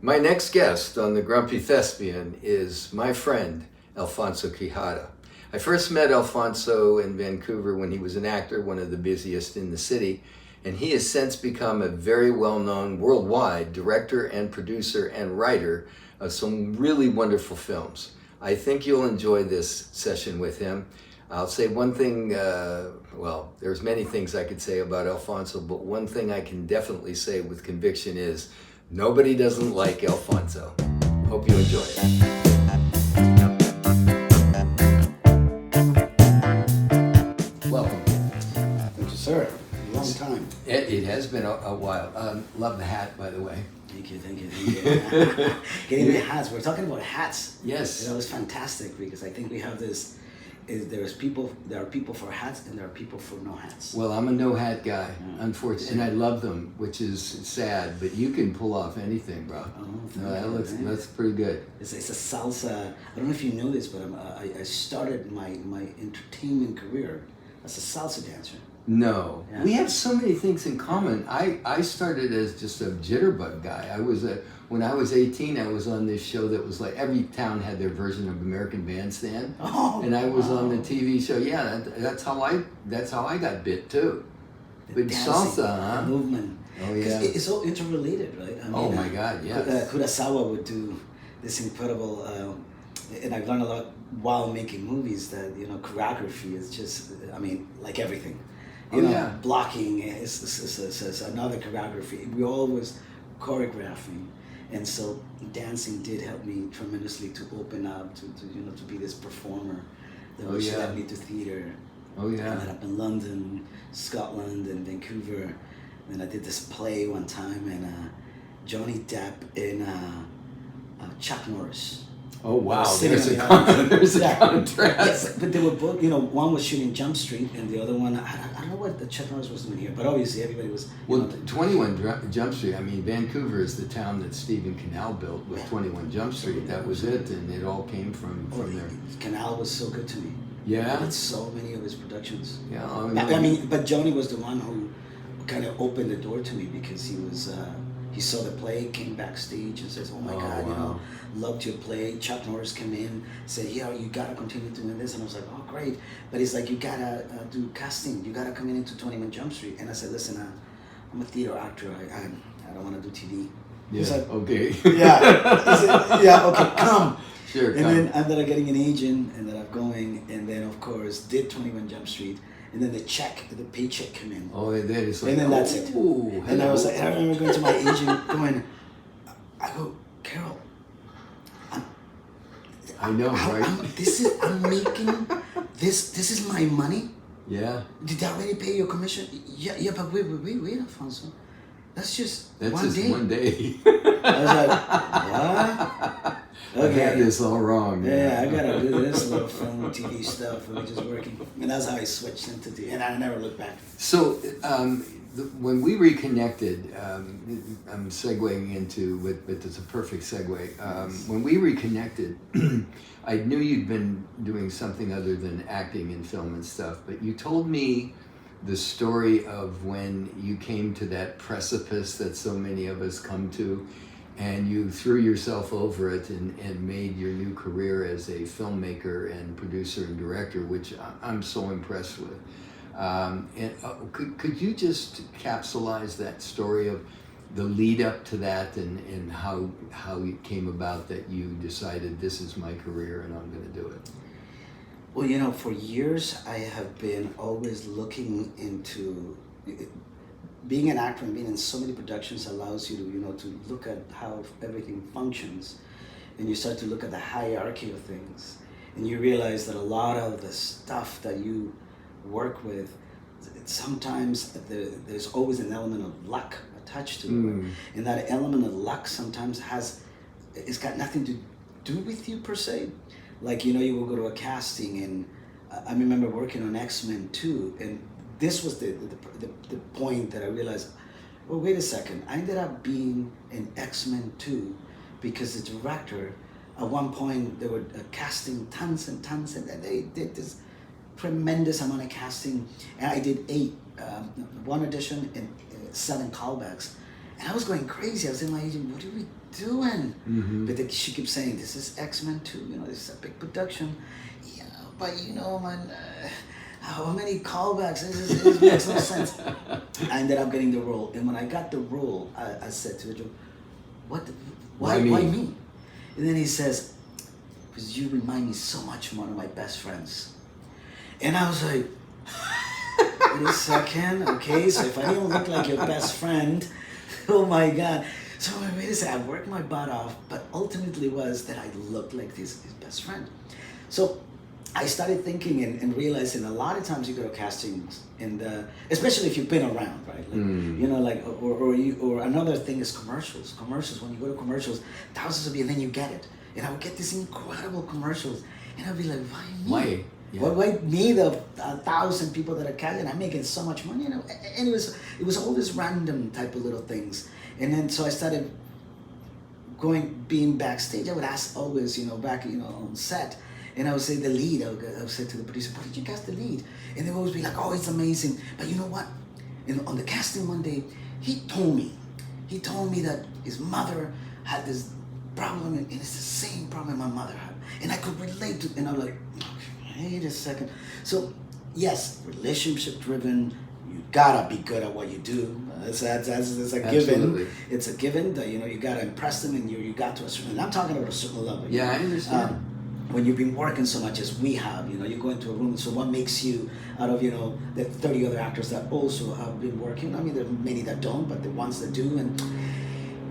My next guest on the Grumpy Thespian is my friend, Alfonso Quijada. I first met Alfonso in Vancouver when he was an actor, one of the busiest in the city, and he has since become a very well-known worldwide director and producer and writer of some really wonderful films. I think you'll enjoy this session with him. I'll say one thing, well, there's many things I could say about Alfonso, but one thing I can definitely say with conviction is nobody doesn't like Alfonso. Hope you enjoy it. Welcome. Thank you, sir. Long time. It has been a while. Love the hat, by the way. Thank you. Getting the hats. We're talking about hats. Yes. That was fantastic because I think we have this. There are people for hats and there are people for no hats. Well, I'm a no hat guy, unfortunately, and I love them, which is sad. But you can pull off anything, bro. That's pretty good. It's a salsa. I don't know if you know this, but I started my entertainment career as a salsa dancer. No, Yeah. we have so many things in common. I started as just a jitterbug guy. When I was 18, I was on this show that was like every town had their version of American Bandstand, and I was on the TV show. Yeah, that's how I got bit too. The But dancing, salsa, huh? the movement. Oh yeah. It's all interrelated, right? I mean, Oh my God, yes. Kurosawa would do this incredible, and I've learned a lot while making movies that choreography is just, like everything. Blocking is another choreography. We always choreographing, and so dancing did help me tremendously to open up to be this performer. Which led me to theater. Oh yeah. I ended up in London, Scotland, and Vancouver. And I did this play one time, and Johnny Depp in Chuck Norris. Oh wow, There's a contrast. Yes, but they were both, one was shooting Jump Street, and the other one, I don't know what the Chuck Norris was doing here, but obviously everybody was. Well, 21 Jump Street, Vancouver is the town that Stephen Canal built with 21 Jump Street. That was it, and it all came from there. Canal was so good to me. Yeah? I did so many of his productions. Yeah, but Johnny was the one who kind of opened the door to me because he saw the play, came backstage and says, "Oh my God, wow. Loved your play." Chuck Norris came in, said, "Yeah, you gotta continue doing this," and I was like, "Oh, great!" But he's like, "You gotta do casting. You gotta come into 21 Jump Street." And I said, "Listen, I'm a theater actor. I don't want to do TV." Yeah. He's like, okay. Yeah. He said, "Yeah, okay, come." Sure. And then I ended up getting an agent, ended up going, and then of course did 21 Jump Street. And then the paycheck came in. Oh, and then it's like, and then that's it. Ooh, and I was like, I remember going to my agent, going, I go, "Carol, I know, right? I'm making this is my money. Yeah. Did I already pay your commission? Yeah, but wait, Alfonso, that's just one day. I was like, what? Okay. I had this all wrong. Yeah, I gotta do this little film, TV stuff, and we're just working. And that's how I switched into TV, and I never looked back. So, when we reconnected, I'm segueing into, but it's a perfect segue. When we reconnected, I knew you'd been doing something other than acting in film and stuff, but you told me the story of when you came to that precipice that so many of us come to, and you threw yourself over it and made your new career as a filmmaker and producer and director, which I'm so impressed with. Could you just capsulize that story of the lead up to that and how it came about that you decided this is my career and I'm going to do it? Well, for years I have been always looking into being an actor, and being in so many productions allows you to look at how everything functions, and you start to look at the hierarchy of things, and you realize that a lot of the stuff that you work with, sometimes there's always an element of luck attached to it, and that element of luck sometimes it's got nothing to do with you per se. Like you will go to a casting, and I remember working on X-Men 2, and this was the point that I realized, well, wait a second, I ended up being in X-Men 2 because the director, at one point, they were casting tons and tons, and they did this tremendous amount of casting, and I did 8, one audition and 7 callbacks, and I was going crazy. I was in my agent, what do we doing? Mm-hmm. But she keeps saying, this is X-Men 2, you know, this is a big production. Yeah, but you know, man, how many callbacks? This makes no sense. I ended up getting the role. And when I got the role, I said to Joe, why me? And then he says, because you remind me so much of one of my best friends. And I was like, wait a second, okay, so if I don't look like your best friend, oh my God. So wait a second, I worked my butt off, but ultimately was that I looked like his best friend. So I started thinking and realizing a lot of times you go to castings, and especially if you've been around, right? Like, you know, like or another thing is commercials. Commercials, when you go to commercials, thousands of you, and then you get it. And I would get these incredible commercials, and I'd be like, why me? Why? Yeah. Why me, the 1,000 people that are casting? I'm making so much money, you know. And it was all these random type of little things. And then so I started being backstage. I would ask always, you know, back, you know, on set. And I would say the lead, I would say to the producer, why did you cast the lead? And they would always be like, oh, it's amazing. But you know what? And on the casting one day, he told me that his mother had this problem, and it's the same problem my mother had. And I could relate to it. And I'm like, wait a second. So, yes, relationship driven. You gotta be good at what you do. That's a given. It's a given that, you know, you gotta impress them, and you got to a certain. And I'm talking about a certain level. Yeah, I understand. When you've been working so much as we have, you know, you go into a room. So what makes you out of, you know, the 30 other actors that also have been working? I mean, there are many that don't, but the ones that do, and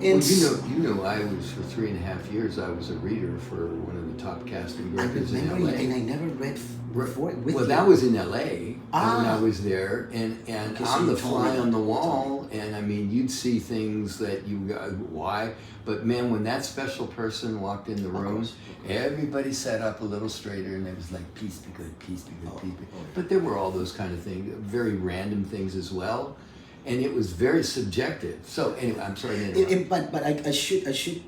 well, you know, I was for 3.5 years. I was a reader for one of the top casting directors in LA. And I never read before with well, you. that was in LA when I was there, and Okay, I'm so the fly on the wall, and I mean, you'd see things that you got, why? But man, when that special person walked in the room, everybody sat up a little straighter, and it was like, peace be good, peace be good, peace be good. But there were all those kind of things, very random things as well. And it was very subjective. So anyway, I'm sorry to interrupt. But I should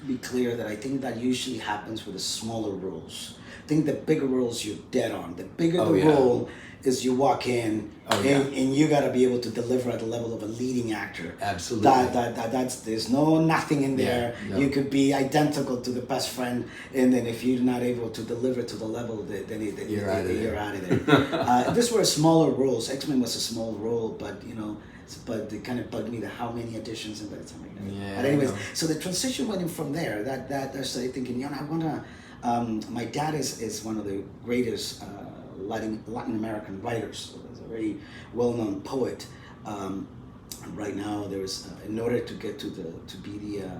be clear that I think that usually happens with the smaller roles. I think the bigger roles you're dead on. The bigger the role is, you walk in and you got to be able to deliver at the level of a leading actor. Absolutely. That's there's nothing in there. Yeah, no. You could be identical to the best friend, and then if you're not able to deliver to the level, then you're out of there. These were smaller roles. X-Men was a small role, but you know. But it kind of bugged me how many auditions and by the time I got it. Yeah, but anyways, so the transition went in from there. That I started thinking, you know, I wanna. My dad is one of the greatest Latin American writers. He's a very well-known poet. Right now, there's in order to get to be the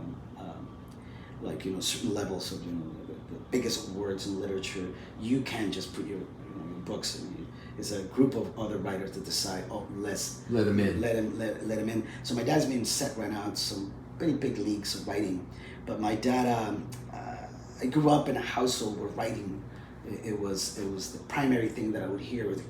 like, you know, certain levels of, you know, the biggest awards in literature, you can't just put your books in. It's a group of other writers that decide, let them in. Let them in. So my dad's being set right now in some pretty big leagues of writing. But my dad, I grew up in a household where writing, it was the primary thing that I would hear with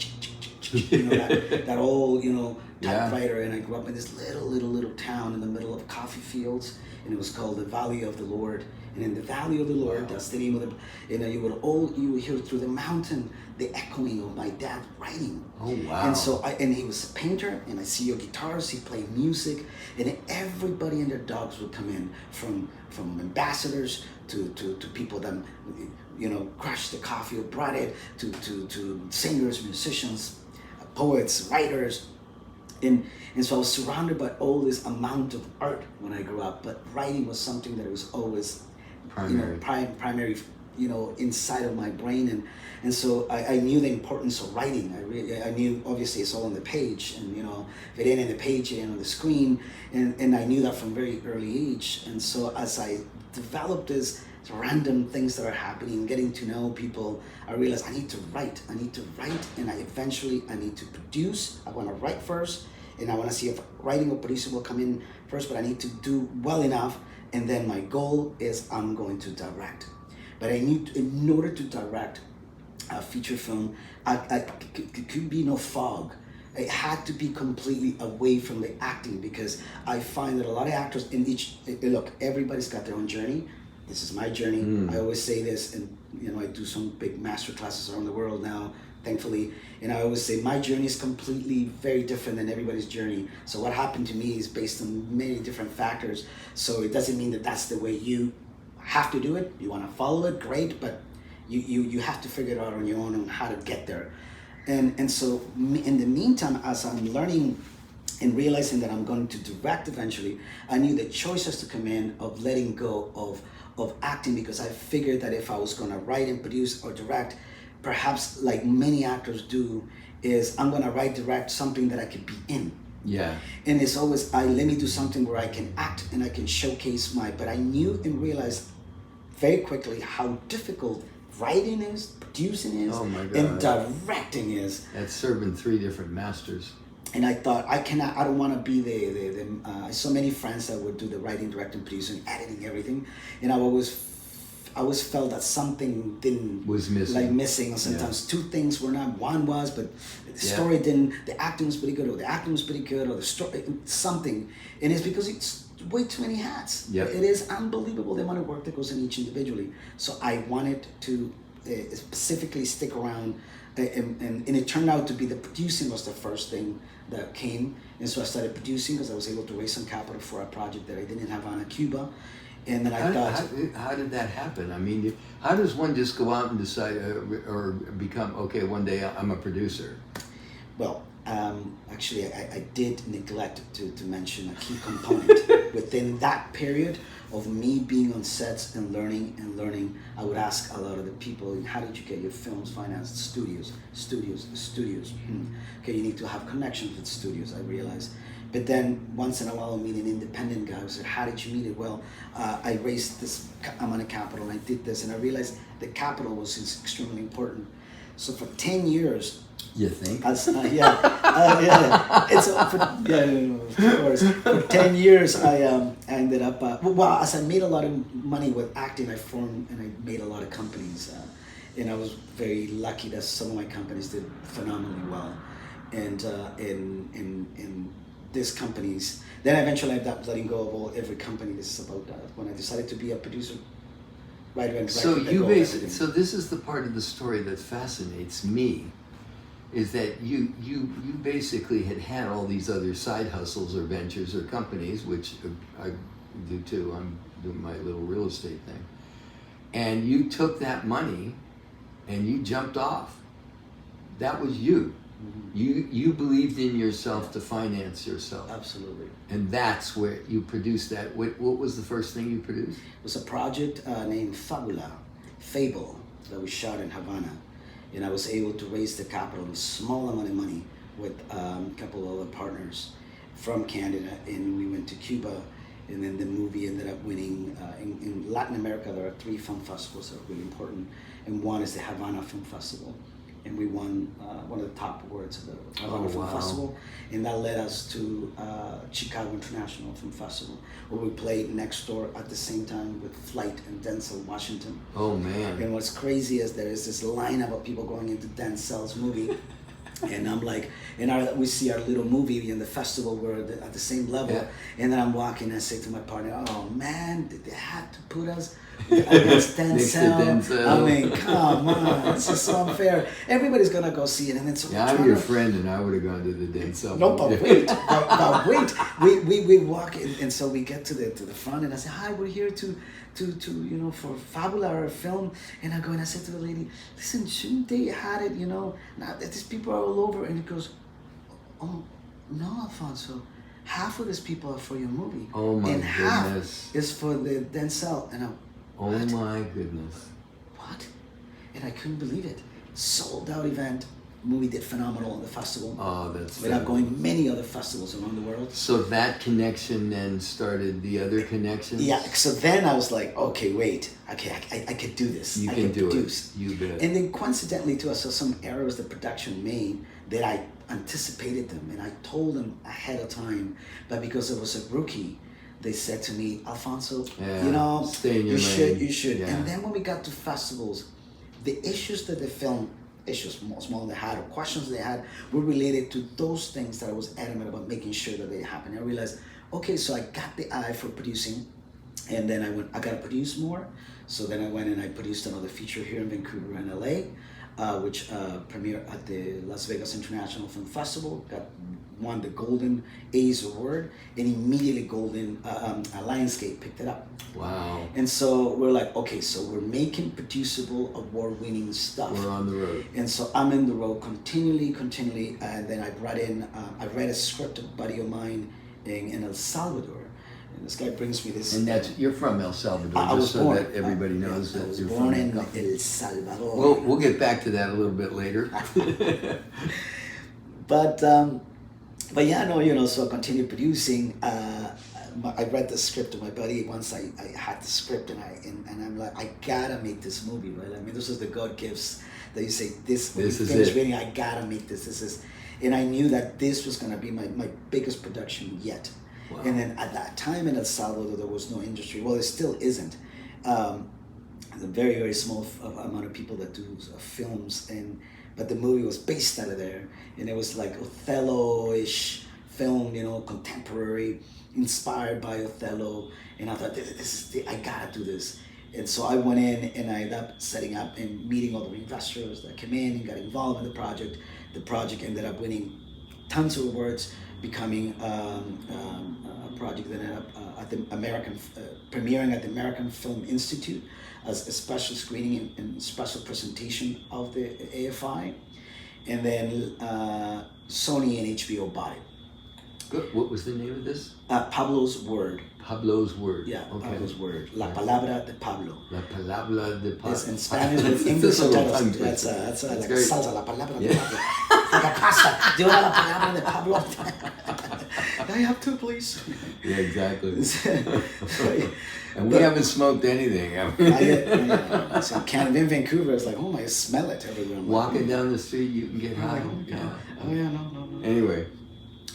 you know, that old, you know, typewriter. And I grew up in this little town in the middle of coffee fields, and it was called the Valley of the Lord. And in the Valley of the Lord, that's the name of the, you know, you would hear through the mountain the echoing of my dad writing. Oh wow! And so and he was a painter, and I see your guitars. He played music, and everybody and their dogs would come in, from ambassadors to people that, you know, crushed the coffee or brought it to singers, musicians, poets, writers. And so I was surrounded by all this amount of art when I grew up, but writing was something that was always primary, you know, inside of my brain, and so I knew the importance of writing. I knew, obviously it's all on the page, and you know, if it ain't in the page, it ain't on the screen, and I knew that from very early age. And so as I developed these random things that are happening, getting to know people, I realized I need to write, and I eventually need to produce. I want to write first, and I want to see if writing or producing will come in first, but I need to do well enough. And then my goal is I'm going to direct. But I need, in order to direct a feature film, it could be no fog. It had to be completely away from the acting, because I find that a lot of actors look, everybody's got their own journey. This is my journey. I always say this, and you know, I do some big master classes around the world now. thankfully. And I always say my journey is completely very different than everybody's journey. So what happened to me is based on many different factors. So it doesn't mean that that's the way you have to do it. You want to follow it, great, but you have to figure it out on your own on how to get there. And so in the meantime, as I'm learning and realizing that I'm going to direct eventually, I knew the choices to come in of letting go of acting, because I figured that if I was going to write and produce or direct, perhaps like many actors do, is I'm going to write, direct something that I could be in. Yeah. And it's always, let me do something where I can act and I can showcase but I knew and realized very quickly how difficult writing is, producing is, oh my God, and directing is. That's serving 3 different masters. And I thought, I don't want to be I saw many friends that would do the writing, directing, producing, editing, everything. And I always felt that something was missing. Or sometimes 2 things were not, one was, but the story didn't, the acting was pretty good, or the acting was pretty good, or the story, something. And it's because it's way too many hats. Yep. It is unbelievable the amount of work that goes in each individually. So I wanted to specifically stick around, and it turned out to be the producing was the first thing that came. And so I started producing because I was able to raise some capital for a project that I didn't have on Cuba. And then I thought, how did that happen? I mean, how does one just go out and decide or become, okay, one day I'm a producer? Well, actually, I did neglect to mention a key component. Within that period of me being on sets and learning, I would ask a lot of the people, how did you get your films financed? Studios. Okay, you need to have connections with studios, I realized. But then once in a while I meet an independent guy who said, how did you meet it? Well, I raised this amount of capital and I did this, and I realized the capital was extremely important. So for 10 years, you think? It's of course. For 10 years, I ended up. As I made a lot of money with acting, I formed and I made a lot of companies, and I was very lucky that some of my companies did phenomenally well, and in these companies. Then eventually I ended up letting go of every company. This is about when I decided to be a producer, writer, and director. So this is the part of the story that fascinates me. Is that you basically had all these other side hustles or ventures or companies, which I do too. I'm doing my little real estate thing. And you took that money and you jumped off. That was you. Mm-hmm. You believed in yourself to finance yourself. Absolutely. And that's where you produced that. What was the first thing you produced? It was a project named Fable, that we shot in Havana. And I was able to raise the capital, a small amount of money, with a couple of other partners from Canada, and we went to Cuba, and then the movie ended up winning. In Latin America, there are 3 film festivals that are really important, and one is the Havana Film Festival, and we won one of the top awards of the Havana Film Festival, and that led us to Chicago International Film Festival, where we played next door at the same time with Flight and Denzel Washington. Oh man! And what's crazy is there is this lineup of people going into Denzel's movie, and I'm like, we see our little movie in the festival, we're at the same level, and then I'm walking and I say to my partner, oh man, did they have to put us against Denzel? I mean, come on, this is so unfair. Everybody's gonna go see it, and then so I'm your friend, and I would have gone to the Denzel. No, but wait, we walk in, and so we get to the front, and I say, hi, we're here to for Fabula, our film, and I go and I said to the lady, listen, shouldn't they had it, now that these people are all over, and he goes, oh no, Alfonso, half of these people are for your movie, oh my and goodness, half is for the Denzel, and I'm, oh my goodness, what? And I couldn't believe it. Sold out event. Movie did phenomenal at the festival. Oh, that's without going many other festivals around the world. So that connection then started the other connections? Yeah, so then I was like, okay, wait, okay, I could do this. You can do it. You bet. And then coincidentally too, I saw some errors the production made that I anticipated them, and I told them ahead of time, but because I was a rookie, they said to me, Alfonso, stay in your lane. You should. Yeah. And then when we got to festivals, the issues that the film, small they had, or questions they had, were related to those things that I was adamant about making sure that they happen. I realized, okay, so I got the eye for producing, and then I gotta produce more. So then I went and I produced another feature here in Vancouver and LA. which premiered at the Las Vegas International Film Festival, won the Golden A's award, and immediately Lionsgate picked it up. Wow. And so we're like, okay, so we're making producible, award-winning stuff. We're on the road. And so I'm in the road continually, and then I brought in, I read a script of a buddy of mine in El Salvador. And this guy brings me this. And you're from El Salvador, I was so born, that everybody knows that you're born from in El Salvador. We'll get back to that a little bit later. But yeah, no, so I continued producing. I read the script of my buddy once. I had the script, and I'm like, I gotta make this movie, right? I mean, this is the God gifts that you say, when you finish reading, I gotta make this. And I knew that this was gonna be my biggest production yet. Wow. And then at that time in El Salvador, there was no industry. Well, there still isn't. A very, very small amount of people that do films, but the movie was based out of there, and it was like Othello-ish film, contemporary, inspired by Othello. And I thought, I gotta do this. And so I went in and I ended up setting up and meeting all the investors that came in and got involved in the project. The project ended up winning tons of awards, becoming a project that ended up premiering at the American Film Institute as a special screening and special presentation of the AFI. And then Sony and HBO bought it. Good. What was the name of this? Pablo's Word. Pablo's Word. Yeah, okay. Pablo's Word. La Palabra de Pablo. La Palabra de Pablo. It's in Spanish with English subtitles. That's like great. Salsa, La Palabra de Pablo. Like a pasta. Do you want La Palabra de Pablo? I have two, please. Yeah, exactly. And we haven't smoked anything. So in Vancouver, it's like, I smell it everywhere. Walking down the street, you can get high. No. Anyway.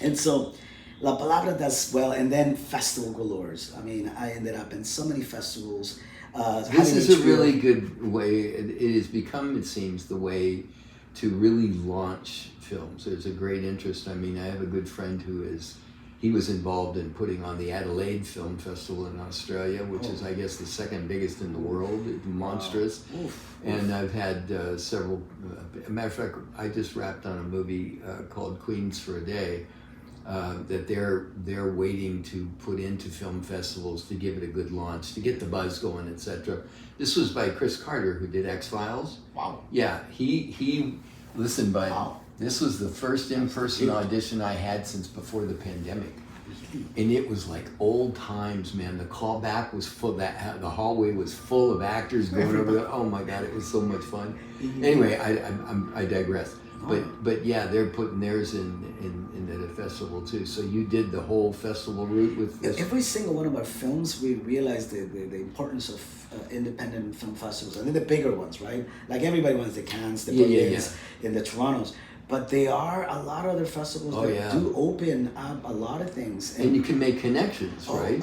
And so, La Palabra does well, and then festival galores. I mean, I ended up in so many festivals. This is a really good way. It has become, it seems, the way to really launch films. There's a great interest. I mean, I have a good friend he was involved in putting on the Adelaide Film Festival in Australia, which is, I guess, the second biggest in the world. It's monstrous. Wow. And I've had several, matter of fact, I just wrapped on a movie called Queens for a Day, that they're waiting to put into film festivals to give it a good launch, to get the buzz going, etc. This was by Chris Carter, who did X-Files. Wow. Yeah, he listened by. Wow. This was the first in-person audition I had since before the pandemic. And it was like old times, man. The callback was full. The hallway was full of actors going over there. Oh my God, it was so much fun. Anyway, I digress. But yeah, they're putting theirs in at a festival too. So you did the whole festival route with this? Every single one of our films, we realized the importance of independent film festivals. I think the bigger ones, right? Like everybody wants the Cannes, the Berlins, and the Torontos. But there are a lot of other festivals that do open up a lot of things. And you can make connections, right?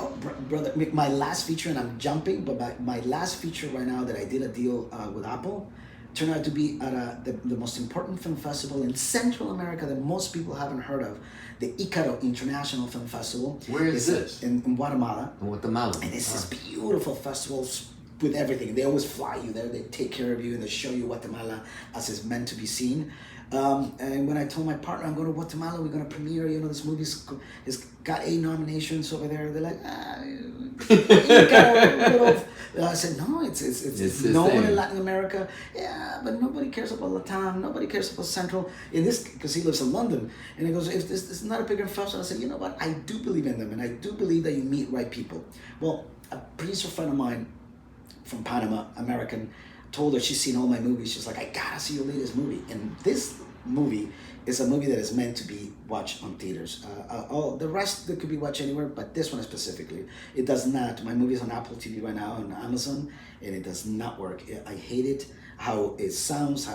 Brother, my last feature, and I'm jumping, but my last feature right now that I did a deal with Apple turned out to be at the most important film festival in Central America that most people haven't heard of, the Icaro International Film Festival. Where is this? In Guatemala. In Guatemala. And it's this beautiful festival with everything. They always fly you there, they take care of you, and they show you Guatemala as it's meant to be seen. And when I told my partner I'm going to Guatemala, we're going to premiere, this movie's it's got 8 nominations over there. They're like, I said, no, it's known in Latin America. Yeah, but nobody cares about Latam. Nobody cares about Central. In this, because he lives in London. And he goes, if this is not a bigger festival, I said, you know what? I do believe in them, and I do believe that you meet right people. Well, a producer friend of mine from Panama, American, told her she's seen all my movies. She's like, I gotta see your latest movie. And this movie is a movie that is meant to be watched on theaters. All the rest that could be watched anywhere, but this one specifically, it does not. My movie is on Apple TV right now on Amazon, and it does not work. I hate it. How it sounds,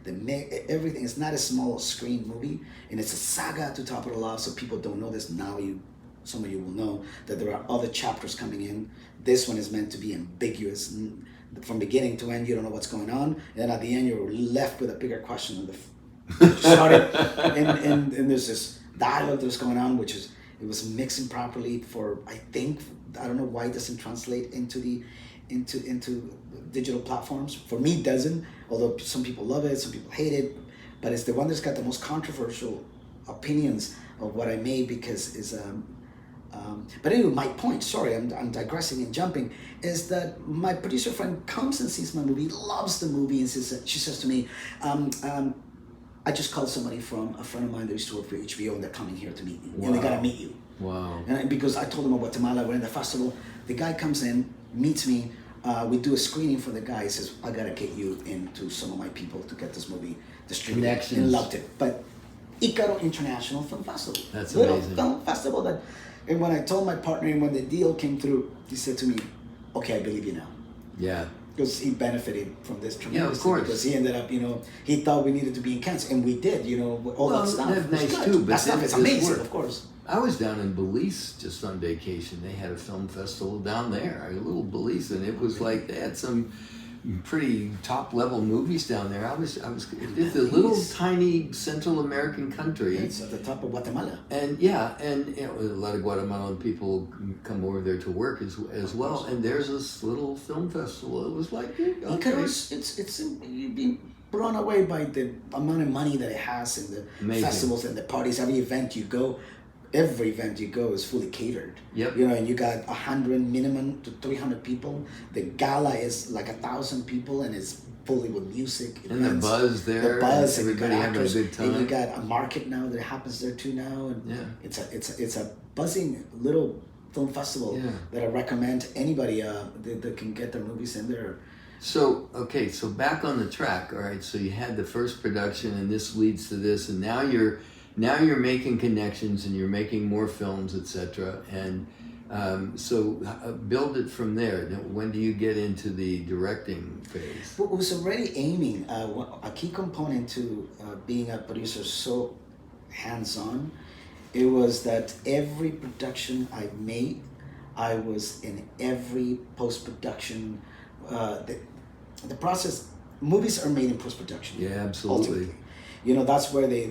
everything. It's not a small screen movie, and it's a saga to top it all off. So people don't know this now. Some of you will know that there are other chapters coming in. This one is meant to be ambiguous. From beginning to end, you don't know what's going on, and then at the end, you're left with a bigger question than the started. and there's this dialogue that's going on, which is it was mixing properly for I don't know why it doesn't translate into the into digital platforms. For me, it doesn't. Although some people love it, some people hate it, but it's the one that's got the most controversial opinions of what I made because is. But anyway, my point. Sorry, I'm digressing and jumping. Is that my producer friend comes and sees my movie, loves the movie, and she says to me, I just called somebody from a friend of mine that used to work for HBO, and they're coming here to meet me, and they gotta meet you. Wow. And because I told them about Guatemala, we're in the festival. The guy comes in, meets me. We do a screening for the guy. He says, I gotta get you into some of my people to get this movie distributed. Connections. And loved it. But Icaro International Film Festival. That's little amazing. film festival that, and when I told my partner and when the deal came through, he said to me, okay, I believe you now. Yeah. Because he benefited from this tremendously. Yeah, of course. Because he ended up, he thought we needed to be in Kansas, and we did, all that stuff. That's nice good. too, but that stuff is amazing, work. of course. I was down in Belize just on vacation. They had a film festival down there, a little Belize, and it was like they had some pretty top level movies down there. it's a little tiny Central American country. It's at the top of Guatemala. And a lot of Guatemalan people come over there to work as well. And there's this little film festival. It was like, okay. It's you'd be blown away by the amount of money that it has and the Amazing. festivals and the parties. Every event you go is fully catered. Yep. And you got 100 minimum to 300 people. The gala is like 1,000 people and it's fully with music. And the buzz there. The buzz, and everybody having a good time. And you got a market now that happens there too now. And yeah. It's a buzzing little film festival that I recommend anybody that can get their movies in there. So back on the track. All right. So you had the first production, and this leads to this, and now you're making connections, and you're making more films, etc. And so build it from there. When do you get into the directing phase? Well, it was already aiming. A key component to being a producer so hands-on, it was that every production I made, I was in every post-production. The process, movies are made in post-production. Yeah, absolutely. Ultimately. That's where they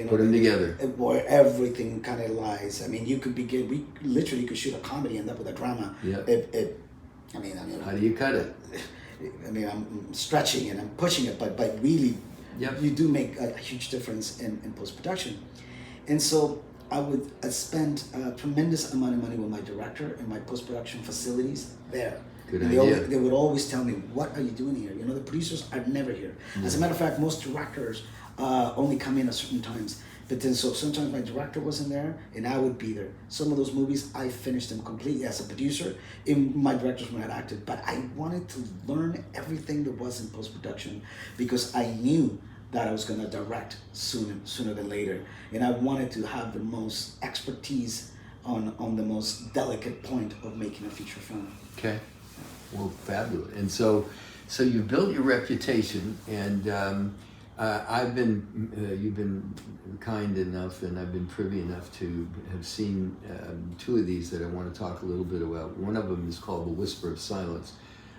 put them together. Where everything kind of lies. I mean, we literally could shoot a comedy and end up with a drama. Yeah. How do you cut it? I'm stretching and I'm pushing it, but really, you do make a huge difference in post-production. And so I spend a tremendous amount of money with my director and my post-production facilities there. Good idea. They would always tell me, what are you doing here? The producers are never here. As a matter of fact, most directors only come in at certain times. But then, so sometimes my director wasn't there, and I would be there. Some of those movies, I finished them completely as a producer, and my directors were not acted. But I wanted to learn everything there was in post-production because I knew that I was going to direct sooner than later. And I wanted to have the most expertise on the most delicate point of making a feature film. Okay. Well, fabulous. And so you built your reputation, and you've been kind enough, and I've been privy enough to have seen two of these that I want to talk a little bit about. One of them is called The Whisper of Silence,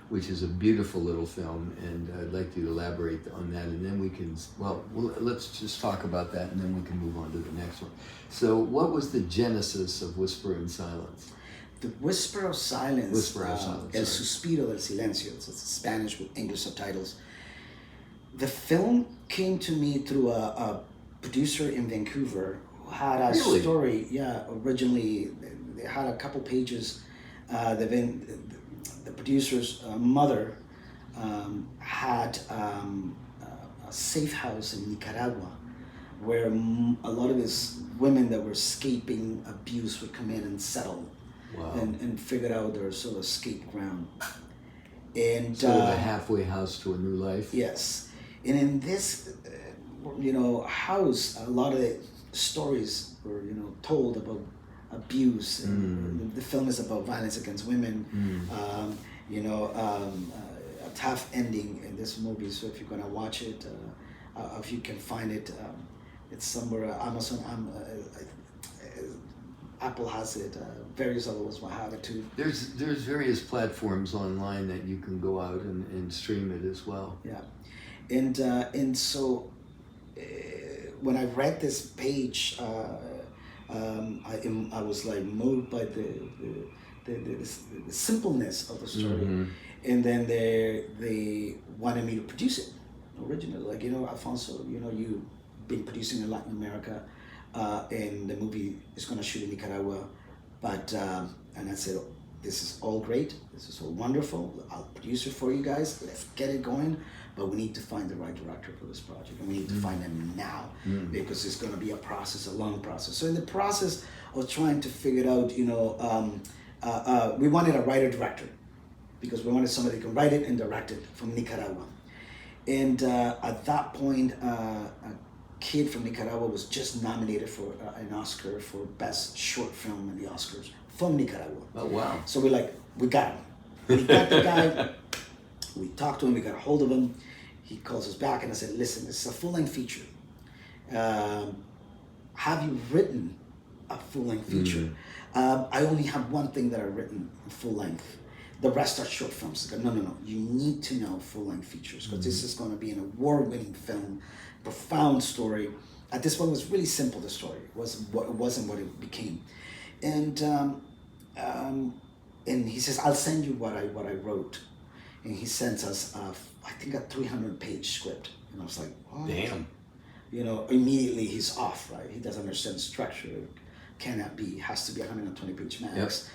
which is a beautiful little film, and I'd like you to elaborate on that, and then we can, let's just talk about that, and then we can move on to the next one. So what was the genesis of Whisper in Silence? The Whisper of Silence, El sorry. Suspiro del Silencio, it's Spanish with English subtitles. The film came to me through a producer in Vancouver who had a story. Yeah, originally they had a couple pages. The producer's mother had a safe house in Nicaragua where a lot of his women that were escaping abuse would come in and settle. Wow. And figured out their sort of escape ground. And sort of a halfway house to a new life. Yes. And in this, house, a lot of the stories were, told about abuse. And the film is about violence against women. A tough ending in this movie. So if you're gonna watch it, if you can find it, it's somewhere. Amazon. Apple has it. Various other ones will have it too. There's various platforms online that you can go out and stream it as well. Yeah, and so when I read this page, I was like moved by the simpleness of the story, And then they wanted me to produce it originally. Like, Alfonso, you've been producing in Latin America, and the movie is going to shoot in Nicaragua. But, and I said, this is all great. This is all wonderful. I'll produce it for you guys. Let's get it going. But we need to find the right director for this project. And we need to find them now, because it's going to be a process, a long process. So in the process of trying to figure it out, we wanted a writer-director, because we wanted somebody who can write it and direct it from Nicaragua. And at that point, a kid from Nicaragua was just nominated for an Oscar for Best Short Film in the Oscars from Nicaragua. Oh, wow. So we're like, we got him. We got the guy. We talked to him, we got a hold of him. He calls us back and I said, listen, this is a full-length feature. Have you written a full-length feature? I only have one thing that I've written full-length. The rest are short films. I go, no. You need to know full-length features, because this is going to be an award-winning film, profound story. At this point, it was really simple, the story. It wasn't what it became. And he says, I'll send you what I wrote. And he sends us, I think, a 300-page script. And I was like, oh. Damn. Immediately he's off, right? He doesn't understand structure. Cannot be, has to be 120-page max.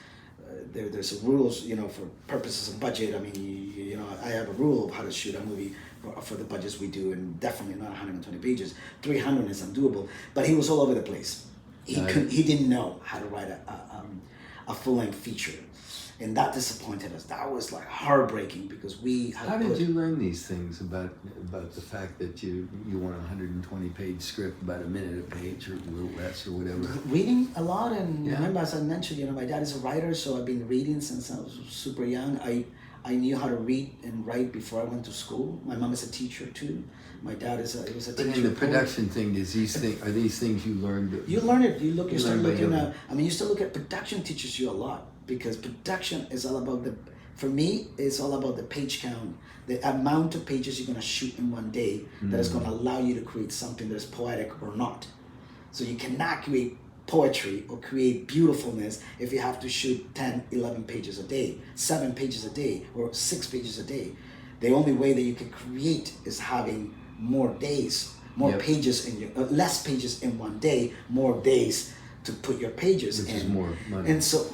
Yep. There's rules, for purposes of budget. I mean, I have a rule of how to shoot a movie for the budgets we do, and definitely not 120 pages. 300 is undoable. But he was all over the place. He didn't know how to write a full-length feature. And that disappointed us. That was like heartbreaking, because we had. How did you learn these things about the fact that you want a 120-page script, about a minute a page or a little less or whatever? Reading a lot, and remember, as I mentioned, my dad is a writer, so I've been reading since I was super young. I knew how to read and write before I went to school. My mom is a teacher too. My dad was a teacher. But in the production thing, are these things you learned? You learn it. You start looking at. You still look at production teaches you a lot, because production is all about for me, it's all about the page count, the amount of pages you're going to shoot in one day that is going to allow you to create something that is poetic or not. So you cannot create poetry or create beautifulness if you have to shoot 10, 11 pages a day, 7 pages a day, or 6 pages a day. The only way that you can create is having more days, more pages in your, less pages in one day, more days to put your pages Which in. is more money. And so,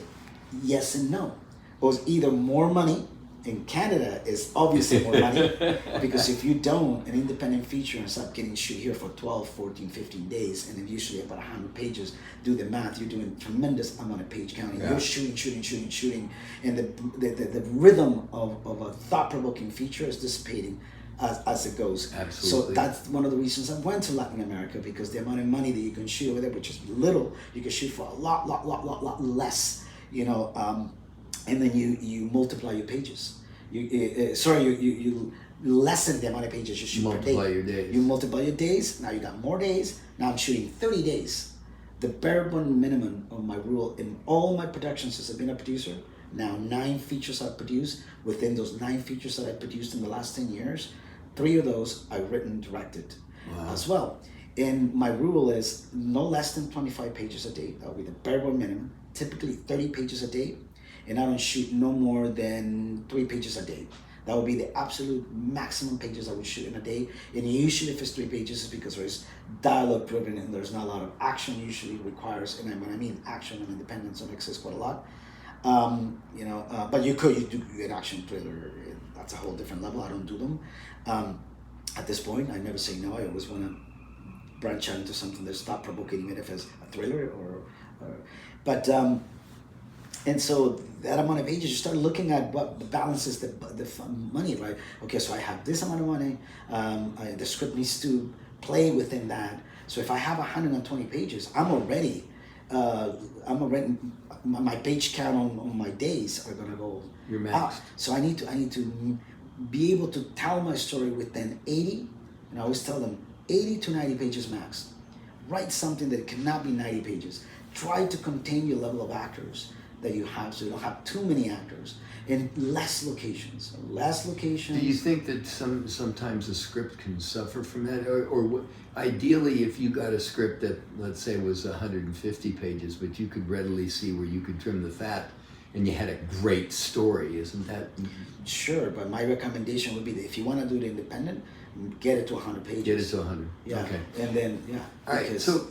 yes and no. It was either more money. In Canada is obviously more money, because if you don't, an independent feature ends up getting shoot here for 12, 14, 15 days, and then usually about 100 pages. Do the math, you're doing tremendous amount of page counting. You're shooting, and the rhythm of a thought-provoking feature is dissipating as it goes. Absolutely. So that's one of the reasons I went to Latin America, because the amount of money that you can shoot over there, which is little, you can shoot for a lot less, and then you multiply your pages. You lessen the amount of pages you shoot per day. Multiply your days. You multiply your days. Now you got more days. Now I'm shooting 30 days. The bare bone minimum of my rule in all my productions since I've been a producer. Now 9 features I've produced. Within those 9 features that I produced in the last 10 years, 3 of those I've written, directed as well. And my rule is no less than 25 pages a day. That will be the bare bone minimum. Typically 30 pages a day. And I don't shoot no more than 3 pages a day. That would be the absolute maximum pages I would shoot in a day. And usually if it's 3 pages, it's because there's dialogue driven and there's not a lot of action usually requires, and when I mean action and independence don't exist quite a lot. But you do get action thriller. That's a whole different level. I don't do them. At this point, I never say no. I always want to branch out into something that's thought provoking, even if it's a thriller and so that amount of pages, you start looking at what balances the money, right? Okay, so I have this amount of money. The script needs to play within that. So if I have 120 pages, I'm already my page count on my days are gonna go up. So I need to be able to tell my story within 80, and I always tell them 80 to 90 pages max. Write something that cannot be 90 pages. Try to contain your level of actors that you have, so you don't have too many actors, in less locations. Do you think that sometimes a script can suffer from that, or ideally, if you got a script that, let's say, was 150 pages, but you could readily see where you could trim the fat and you had a great story. Isn't that? Sure, but my recommendation would be that if you want to do it independent, get it to 100 pages. Get it to 100. Yeah. Okay. And then, yeah. All right. So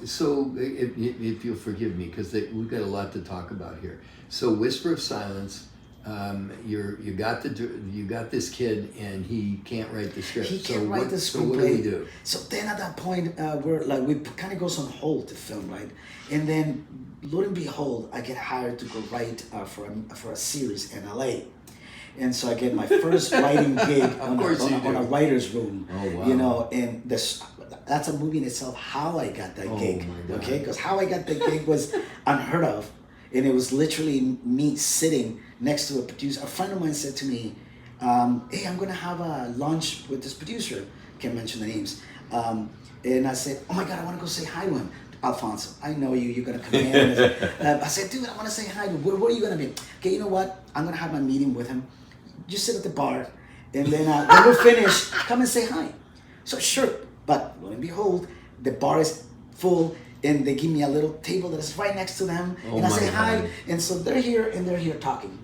if you'll forgive me, because we've got a lot to talk about here. So Whisper of Silence, you got this kid and he can't write the script. He can't write the So screenplay. what do we do? So then at that point, we kind of goes on hold to film, right? And then, lo and behold, I get hired to go write for a series in LA. And so I get my first writing gig on a writer's room. Oh, wow. You know, and that's a movie in itself, how I got that gig. My God. Okay? Because how I got the gig was unheard of. And it was literally me sitting next to a producer. A friend of mine said to me, hey, I'm going to have a lunch with this producer. Can't mention the names. And I said, oh my God, I want to go say hi to him. Alfonso, I know you. You're going to come in. I said, dude, I want to say hi to him. Where are you going to be? Okay, you know what? I'm going to have my meeting with him. You sit at the bar. And then when we're finished, come and say hi. So sure. But lo and behold, the bar is full. And they give me a little table that is right next to them. And I say hi. And so they're here talking.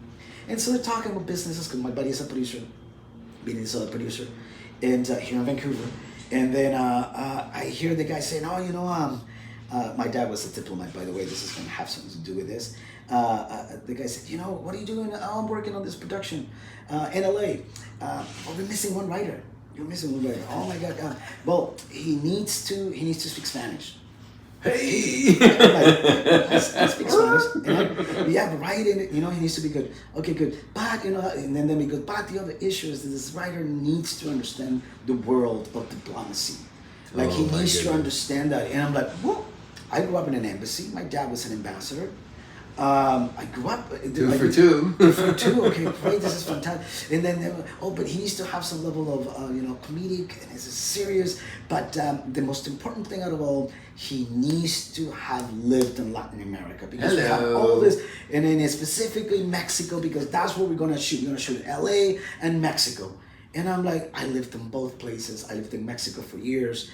And so they're talking about businesses because my buddy is a producer, meeting this other producer, and here in Vancouver. And then I hear the guy saying, oh, you know, my dad was a diplomat, by the way. This is going to have something to do with this. The guy said, you know, what are you doing? Oh, I'm working on this production in LA. Oh, we're missing one writer. You're missing one writer. Oh my God. Well, he needs to speak Spanish. Hey! I speak Spanish. And right in it, you know, he needs to be good. Okay, good. But, you know, and then we go, but the other issue is that this writer needs to understand the world of diplomacy. Like, he needs to understand that. And I'm like, whoa. I grew up in an embassy. My dad was an ambassador. I grew up... Two for two. Okay, great, this is fantastic. And then, but he needs to have some level of, comedic, and it's serious. But the most important thing out of all, he needs to have lived in Latin America. Because we have all this, and then specifically Mexico, because that's where we're going to shoot. We're going to shoot in LA and Mexico. And I'm like, I lived in both places. I lived in Mexico for years.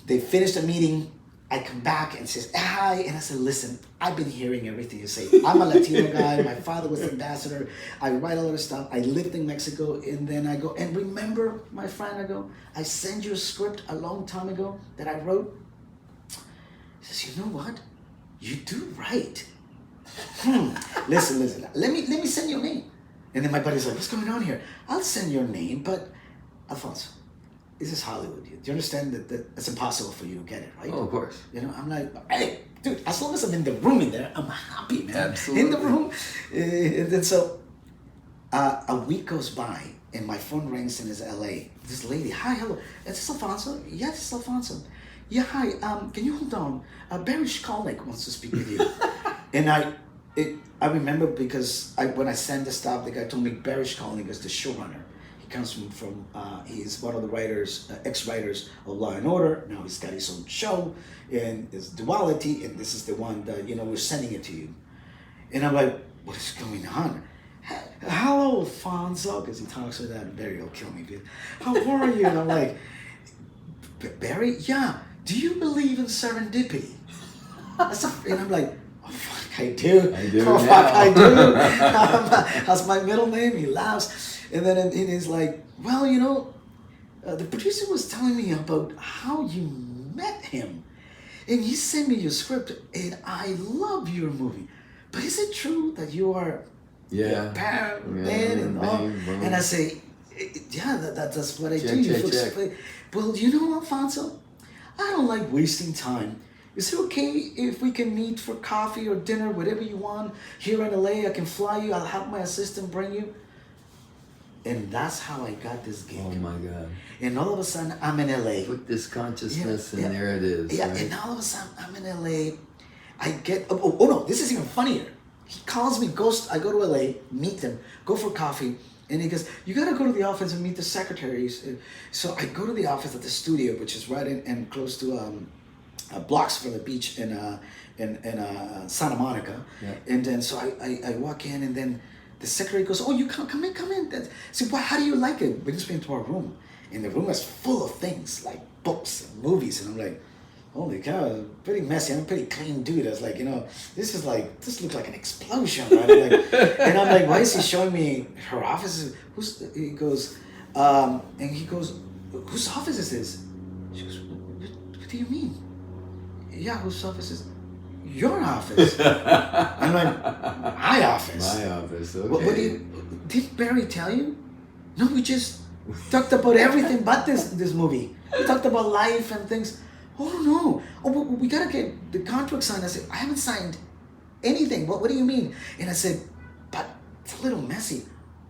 They finished the meeting. I come back and says, hi, and I said, listen, I've been hearing everything you say. I'm a Latino guy. My father was an ambassador. I write a lot of stuff. I lived in Mexico, and then I go, and remember, my friend, I go, I sent you a script a long time ago that I wrote. He says, you know what? You do write. Listen, let me send your name. And then my buddy's like, what's going on here? I'll send your name, but Alfonso, this is Hollywood. Do you understand that it's impossible for you to get it, right? Oh, of course. You know, I'm like, hey, dude, as long as I'm in the room in there, I'm happy, man. Absolutely. In the room. And then so a week goes by and my phone rings and it's LA. This lady, hi, hello. Is this Alfonso? Yes, it's Alfonso. Yeah, hi. Can you hold on? Barry Shkolnick wants to speak with you. And I remember because when I sent the stuff, the guy told me Barry Shkolnick is the showrunner. He comes from he's one of the writers, ex-writers of Law and Order. Now he's got his own show, and it's Duality, and this is the one that, we're sending it to you. And I'm like, what is going on? Hello, Alfonso, because he talks like that. Barry will kill me, dude. How are you? And I'm like, Barry, yeah. Do you believe in serendipity? And I'm like, oh, fuck, I do. I do oh, now. fuck, I do. That's my middle name. He laughs. And then he's like, well, the producer was telling me about how you met him. And he sent me your script, and I love your movie. But is it true that you are and all? And I say, yeah, that's what I do. Check. Well, Alfonso, I don't like wasting time. Is it okay if we can meet for coffee or dinner, whatever you want? Here in LA, I can fly you. I'll have my assistant bring you. And that's how I got this gig. Oh my God. And all of a sudden, I'm in LA. Put this consciousness and there it is. Yeah, right? and all of a sudden, I'm in LA. I get, oh no, this is even funnier. He calls me, I go to LA, meet him, go for coffee. And he goes, you gotta go to the office and meet the secretaries. So I go to the office at the studio, which is right in and close to blocks from the beach in Santa Monica. Yeah. And then so I walk in, and then the secretary goes, oh, you come in. So how do you like it? Brings me into our room. And the room is full of things, like books and movies. And I'm like, holy cow, pretty messy. I'm a pretty clean dude. I was like, this looks like an explosion, right? And I'm like, why is he showing me her office? He goes, and he goes, whose office is this? She goes, what do you mean? Yeah, whose office is your office? I'm like, my office. My office, okay. What did Barry tell you? No, we just talked about everything but this movie. We talked about life and things. Oh no! Oh, we gotta get the contract signed. I said, I haven't signed anything. What do you mean? And I said, but it's a little messy.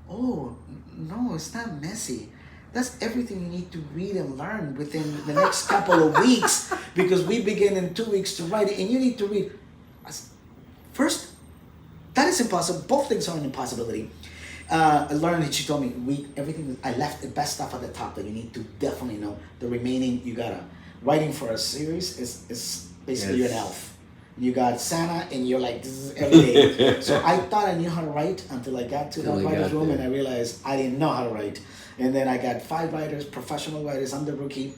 Oh no, it's not messy. That's everything you need to read and learn within the next couple of weeks, because we begin in 2 weeks to write it, and you need to read. First, that is impossible. Both things are an impossibility. I learned that she told me read everything. I left the best stuff at the top that you need to definitely know. The remaining you gotta. Writing for a series is basically you're an elf. You got Santa and you're like, this is every day. So I thought I knew how to write until I got to the writer's room and I realized I didn't know how to write. And then I got 5 writers, professional writers. I'm the rookie.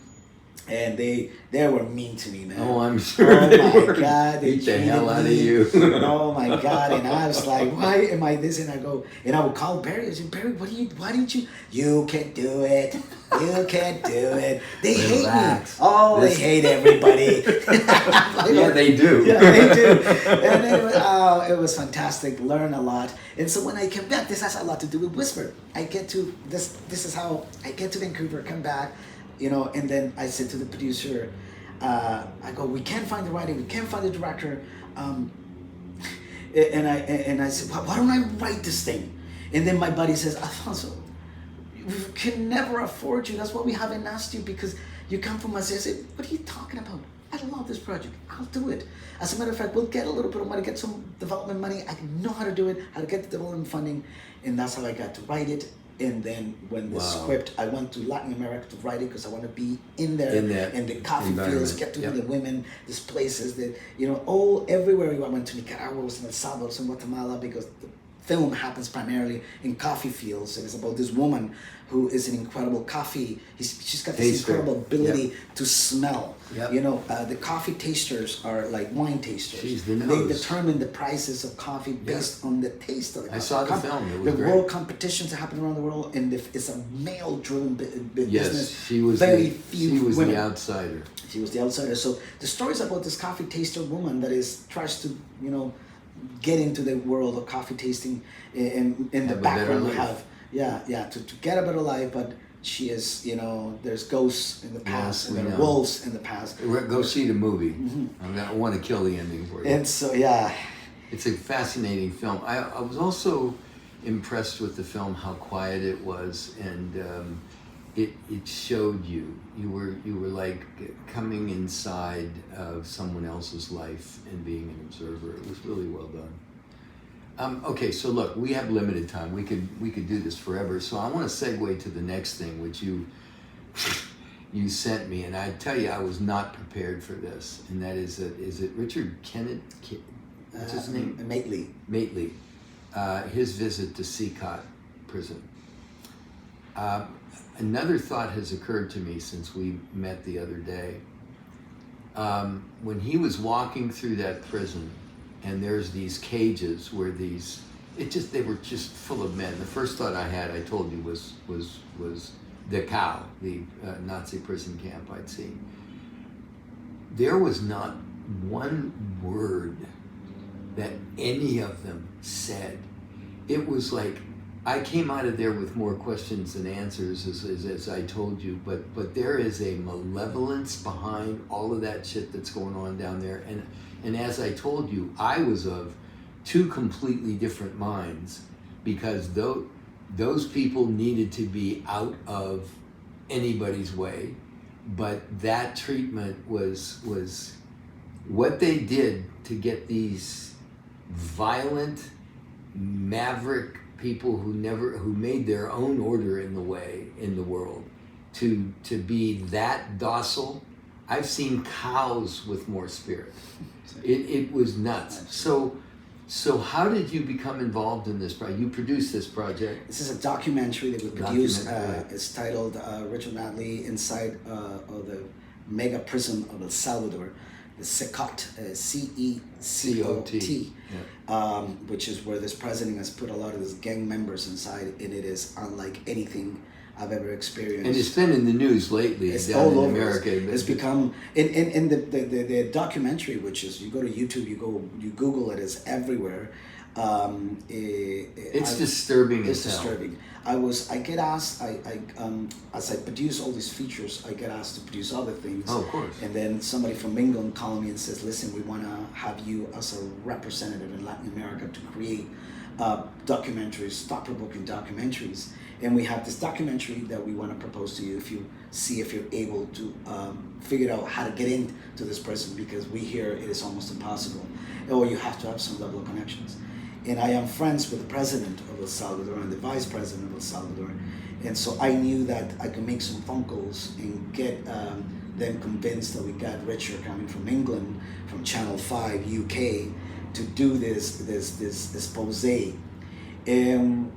And they were mean to me, man. Oh, I'm sure. Oh my God, they beat the hell out of you. Oh my God, and I was like, why am I this? And I would call Barry. I said, Barry, why didn't you? You can do it. You can't do it. They hate me. Oh, they hate everybody. Yeah, they do. Yeah, they do. And it was fantastic. Learn a lot. And so when I came back, this has a lot to do with Whisper. I get to this. This is how I get to Vancouver. Come back. And then I said to the producer, I go, we can't find the writer, we can't find the director, and I said, why don't I write this thing? And then my buddy says, Alfonso, we can never afford you. That's why we haven't asked you, because you come from us. I said, what are you talking about? I love this project. I'll do it. As a matter of fact, we'll get a little bit of money, get some development money. I know how to do it, how to get the development funding, and that's how I got to write it. And then when the script, I went to Latin America to write it because I want to be in there, in the coffee fields, get to know the women, these places that, all everywhere I went to Nicaragua, was in El Salvador, in Guatemala, because the film happens primarily in coffee fields. And it's about this woman who is an incredible coffee. She's got this incredible ability to smell. Yep. The coffee tasters are like wine tasters. They determine the prices of coffee based on the taste of the coffee. I saw the film. It was great. World competitions that happen around the world, and it's a male-driven business. Yes, she was women. the outsider. She was the outsider. So the story is about this coffee taster woman that tries to, get into the world of coffee tasting. In the background we have, to get a better life, but she is, there's ghosts in the past, and there are wolves in the past. Go see the movie. Mm-hmm. I want to kill the ending for you. And so, it's a fascinating film. I was also impressed with the film, how quiet it was, and it showed you were like coming inside of someone else's life and being an observer. It was really well done. Okay, so look, we have limited time. We could do this forever. So I want to segue to the next thing, which you sent me, and I tell you, I was not prepared for this, and that is it Richard Kennett? What's his name? Mately. His visit to Seacott Prison. Another thought has occurred to me since we met the other day. When he was walking through that prison, and there's these cages where they were just full of men. The first thought I had, I told you, was Dachau, the Nazi prison camp I'd seen. There was not one word that any of them said. It was like, I came out of there with more questions than answers, as I told you, but there is a malevolence behind all of that shit that's going on down there. And as I told you, I was of 2 completely different minds, because those people needed to be out of anybody's way. But that treatment was what they did to get these violent, maverick people who made their own order in the world to be that docile. I've seen cows with more spirit. It was nuts. So how did you become involved in this project? You produced this project. This is a documentary that we produced. It's titled Richard Matley Inside of the mega prison of El Salvador, the CECOT, C-E-C-O-T, which is where this president has put a lot of his gang members inside, and it is unlike anything I've ever experienced. And it's been in the news lately. It's down all in over. America. It's become in the documentary, which is, you go to YouTube, you Google it, is everywhere. It's disturbing. It's disturbing. I get asked, as I produce all these features, I get asked to produce other things. Oh, of course. And then somebody from England calls me and says, listen, we want to have you as a representative in Latin America to create documentaries, thought-provoking documentaries. And we have this documentary that we want to propose to you, if you're able to figure out how to get into this person, because we hear it is almost impossible, or you have to have some level of connections. And I am friends with the president of El Salvador and the vice president of El Salvador. And so I knew that I could make some phone calls and get them convinced that we got Richard coming from England, from Channel 5 UK, to do this expose. And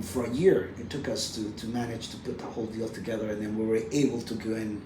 for a year, it took us to manage to put the whole deal together. And then we were able to go in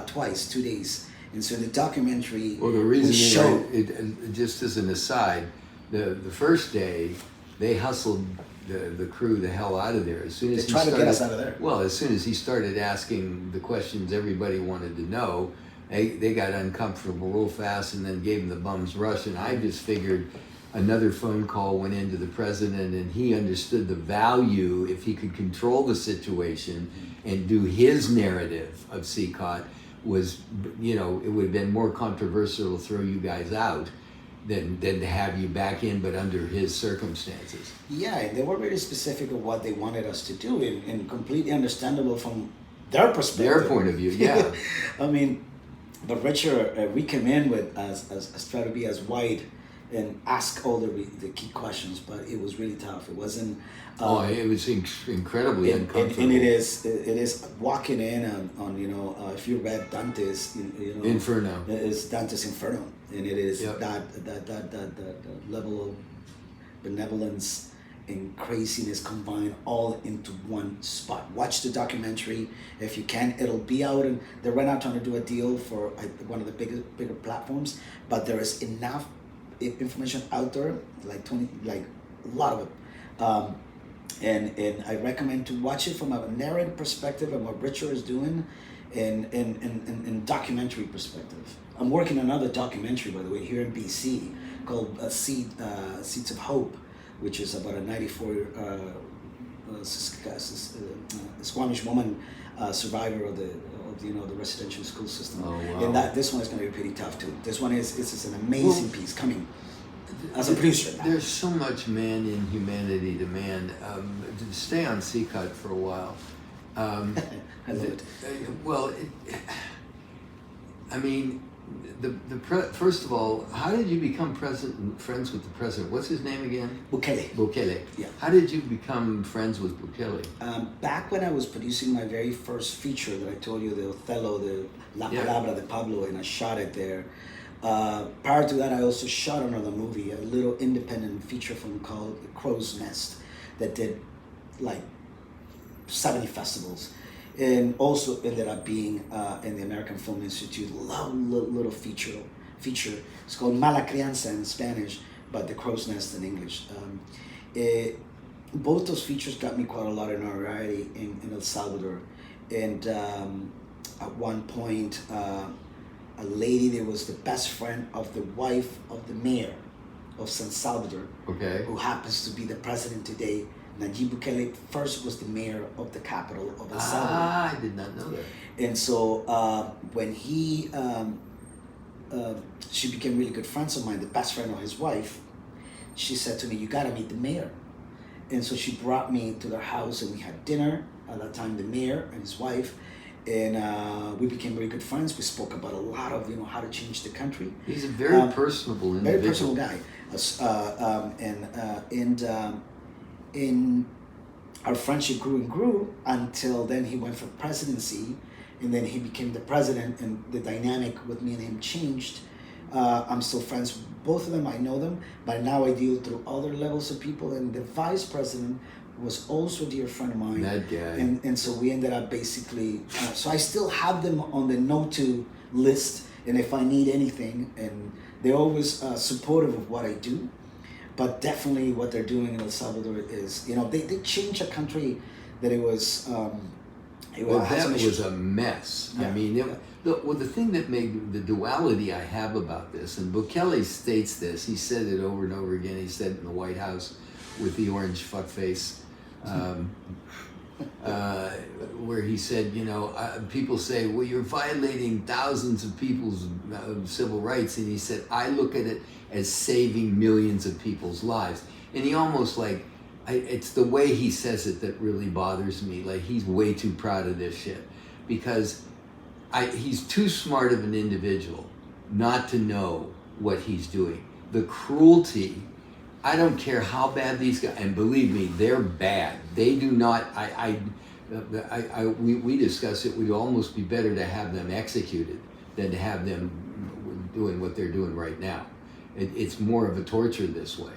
twice, 2 days. And so the documentary, well, the reason, just as an aside, the first day, they hustled the crew the hell out of there. As soon as they tried to get us out of there. Well, as soon as he started asking the questions everybody wanted to know, they got uncomfortable real fast, and then gave him the bum's rush. And I just figured another phone call went into the president, and he understood the value if he could control the situation and do his narrative of CECOT was, it would have been more controversial to throw you guys out than to have you back in, but under his circumstances. Yeah, they were very specific of what they wanted us to do, and completely understandable from their perspective. Their point of view, yeah. I mean, but Richard, we came in with as try to be as white and ask all the key questions, but it was really tough. It wasn't. It was incredibly uncomfortable. And it is walking in on if you read Dante's Inferno. It's Dante's Inferno, and it is Yep. that level of benevolence and craziness combined all into one spot. Watch the documentary if you can. It'll be out, and they're right now trying to do a deal for one of the bigger platforms, but there is enough information out there, like a lot of it. And I recommend to watch it from a narrative perspective of what Richard is doing, and documentary perspective. I'm working on another documentary, by the way, here in BC called Seeds of Hope, which is about a 94 Squamish woman survivor of the residential school system. Oh, wow. And this one is going to be pretty tough too. This one is an amazing piece coming. As a producer, there's so much man in humanity to man. To stay on CECOT for a while. I love it. Well, first of all, how did you become friends with the president? What's his name again? Bukele. Yeah. How did you become friends with Bukele? Back when I was producing my very first feature that I told you, the Othello, the La Palabra de Pablo, and I shot it there. Prior to that, I also shot another movie, a little independent feature film called The Crow's Nest, that did like 70 festivals, and also ended up being in the American Film Institute. Little feature. It's called Mala Crianza in Spanish, but The Crow's Nest in English. Both those features got me quite a lot of notoriety in El Salvador, and at one point, a lady that was the best friend of the wife of the mayor of San Salvador, who happens to be the president today. Nayib Bukele first was the mayor of the capital of El Salvador. I did not know that. And so when she became really good friends of mine, the best friend of his wife, she said to me, "You gotta meet the mayor." And so she brought me to their house, and we had dinner. At that time, the mayor and his wife, and we became very good friends. We spoke about a lot of how to change the country. He's a very personable individual. Very personal guy. And our friendship grew and grew until then he went for presidency, and then he became the president, and the dynamic with me and him changed. I'm still friends with both of them. I know them, but now I deal through other levels of people, and the vice president was also a dear friend of mine. That guy. And so we ended up basically, so I still have them on the no to list, and if I need anything, and they're always supportive of what I do. But definitely what they're doing in El Salvador is, they changed a country that it was. That was a mess. Yeah. I mean, the thing that made the duality I have about this, and Bukele states this, he said it over and over again, he said it in the White House with the orange fuckface, where he said, people say, well, you're violating thousands of people's civil rights. And he said, I look at it as saving millions of people's lives. And he almost it's the way he says it that really bothers me. Like, he's way too proud of this shit, because he's too smart of an individual not to know what he's doing. The cruelty, I don't care how bad these guys, and believe me, they're bad. They do not, we discussed it, we'd almost be better to have them executed than to have them doing what they're doing right now. It's more of a torture this way.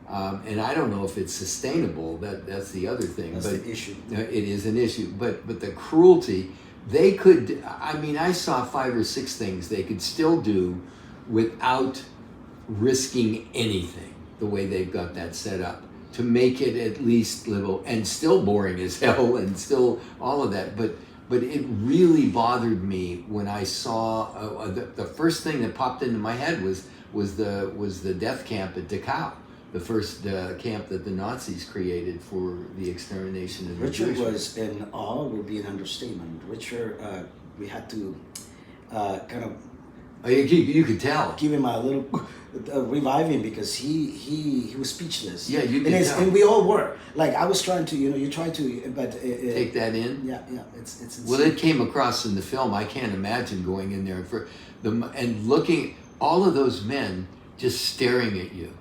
And I don't know if it's sustainable. That's the other thing. That's the issue. It is an issue. But the cruelty, they could. I mean, I saw 5 or 6 things they could still do without risking anything. The way they've got that set up to make it at least livable, and still boring as hell, and still all of that. But it really bothered me when I saw the first thing that popped into my head was the death camp at Dachau. The first camp that the Nazis created for the extermination of the Richard Jewish. was in awe, would be an understatement. Richard, we had to kind of You could tell. give him a little revive him, because he was speechless. Yeah, you could tell. And we all were. Like, I was trying to, you try to, but Take that in. Yeah, it's insane. Well, it came across in the film. I can't imagine going in there and looking, all of those men just staring at you.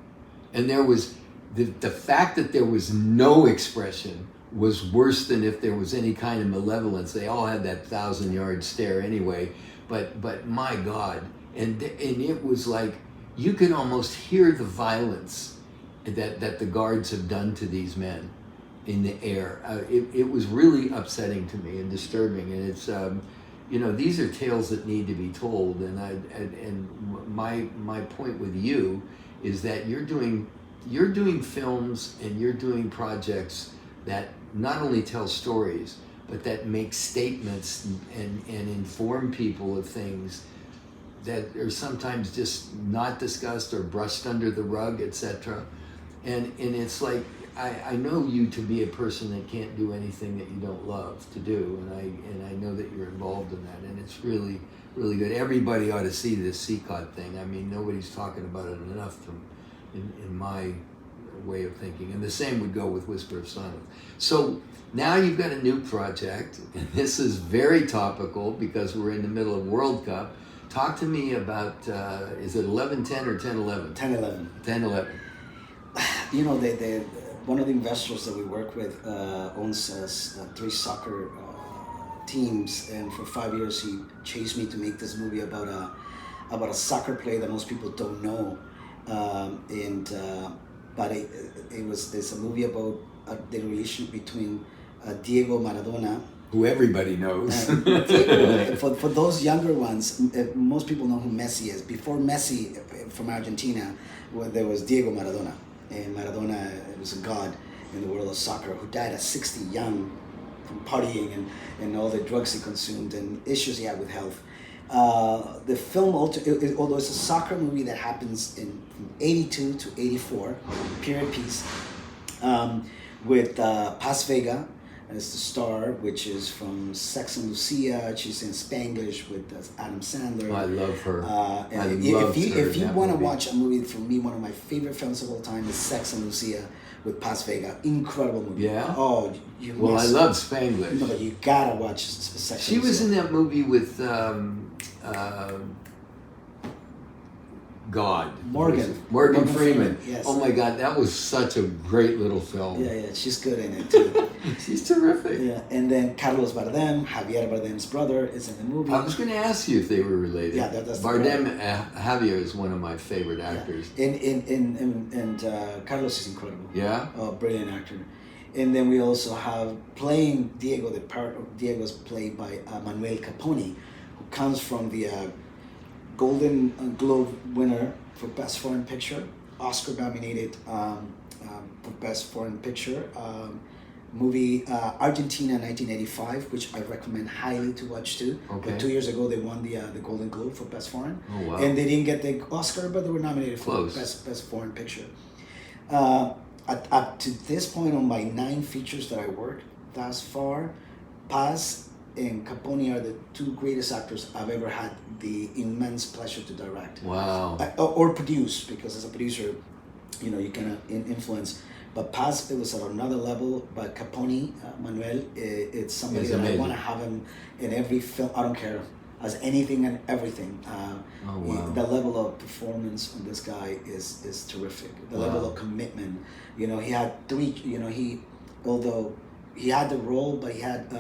And there was, the fact that there was no expression was worse than if there was any kind of malevolence. They all had that 1,000-yard stare anyway. But my God, and it was like, you can almost hear the violence that the guards have done to these men in the air. It was really upsetting to me and disturbing. And it's, these are tales that need to be told. And my point with you is that you're doing films and you're doing projects that not only tell stories, but that make statements and inform people of things that are sometimes just not discussed or brushed under the rug, etc. And it's like, I know you to be a person that can't do anything that you don't love to do, and I know that you're involved in that, and it's really, really good. Everybody ought to see this CCOT thing. I mean, nobody's talking about it enough in my way of thinking, and the same would go with Whisper of Silence. So now you've got a new project, and this is very topical because we're in the middle of World Cup. Talk to me about, is it 11-10 or 10-11? 10-11. 10-11. They one of the investors that we work with owns 3 soccer teams, and for 5 years he chased me to make this movie about a soccer play that most people don't know, but there's a movie about the relationship between Diego Maradona, who everybody knows. Diego, for those younger ones, most people know who Messi is. Before Messi from Argentina, there was Diego Maradona. And Maradona was a god in the world of soccer, who died at 60 young from partying and all the drugs he consumed and issues he had with health. The film, although it's a soccer movie that happens from 82 to 84, period piece, with Paz Vega as the star, which is from Sex and Lucia. She's in Spanglish with Adam Sandler. I love her. If you want to watch a movie, for me, one of my favorite films of all time is Sex and Lucia with Paz Vega. Incredible movie. Yeah? Oh, I love Spanglish. No, but you gotta watch Sex and Lucia. She was in that movie with Morgan Freeman. Yes. Oh my God, that was such a great little film. Yeah, she's good in it too. She's terrific. Yeah, and then Carlos Bardem, Javier Bardem's brother, is in the movie. I was going to ask you if they were related. Yeah, that's Bardem. Javier is one of my favorite actors. Yeah. And Carlos is incredible. Yeah. Oh, brilliant actor. And then we also have playing Diego. The part of Diego is played by Manuel Capone, who comes from the Golden Globe winner for Best Foreign Picture, Oscar nominated for Best Foreign Picture. Movie Argentina 1985, which I recommend highly to watch too. Okay. But 2 years ago they won the Golden Globe for Best Foreign. Oh, wow. And they didn't get the Oscar, but they were nominated for Best Foreign Picture. Up to this point on my 9 features that I worked thus far, Paz and Capone are the 2 greatest actors I've ever had the immense pleasure to direct. Wow. Or produce, because as a producer, you know, you can influence. But Paz, it was at another level. But Capone, Manuel, it's somebody that I want to have him in every film. I don't care, as anything and everything. Oh, wow. The level of performance on this guy is terrific. The level of commitment. You know, he had 3. You know, although he had the role, but he had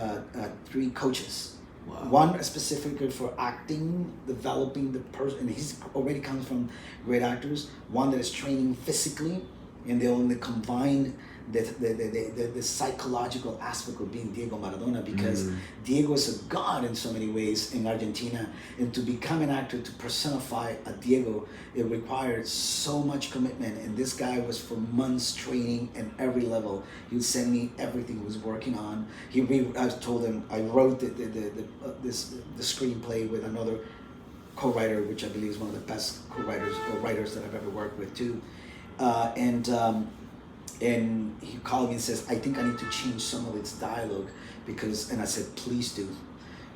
3 coaches. Wow. One specifically for acting, developing the person, and he's already comes from great actors. One that is training physically, and they only combine the psychological aspect of being Diego Maradona, because Diego is a god in so many ways in Argentina, and to become an actor, to personify a Diego, it required so much commitment, and this guy was for months training at every level. He would send me everything he was working on. I told him I wrote the screenplay with another co-writer, which I believe is one of the best co-writers or writers that I've ever worked with too. And he called me and says, I think I need to change some of its dialogue, and I said, please do.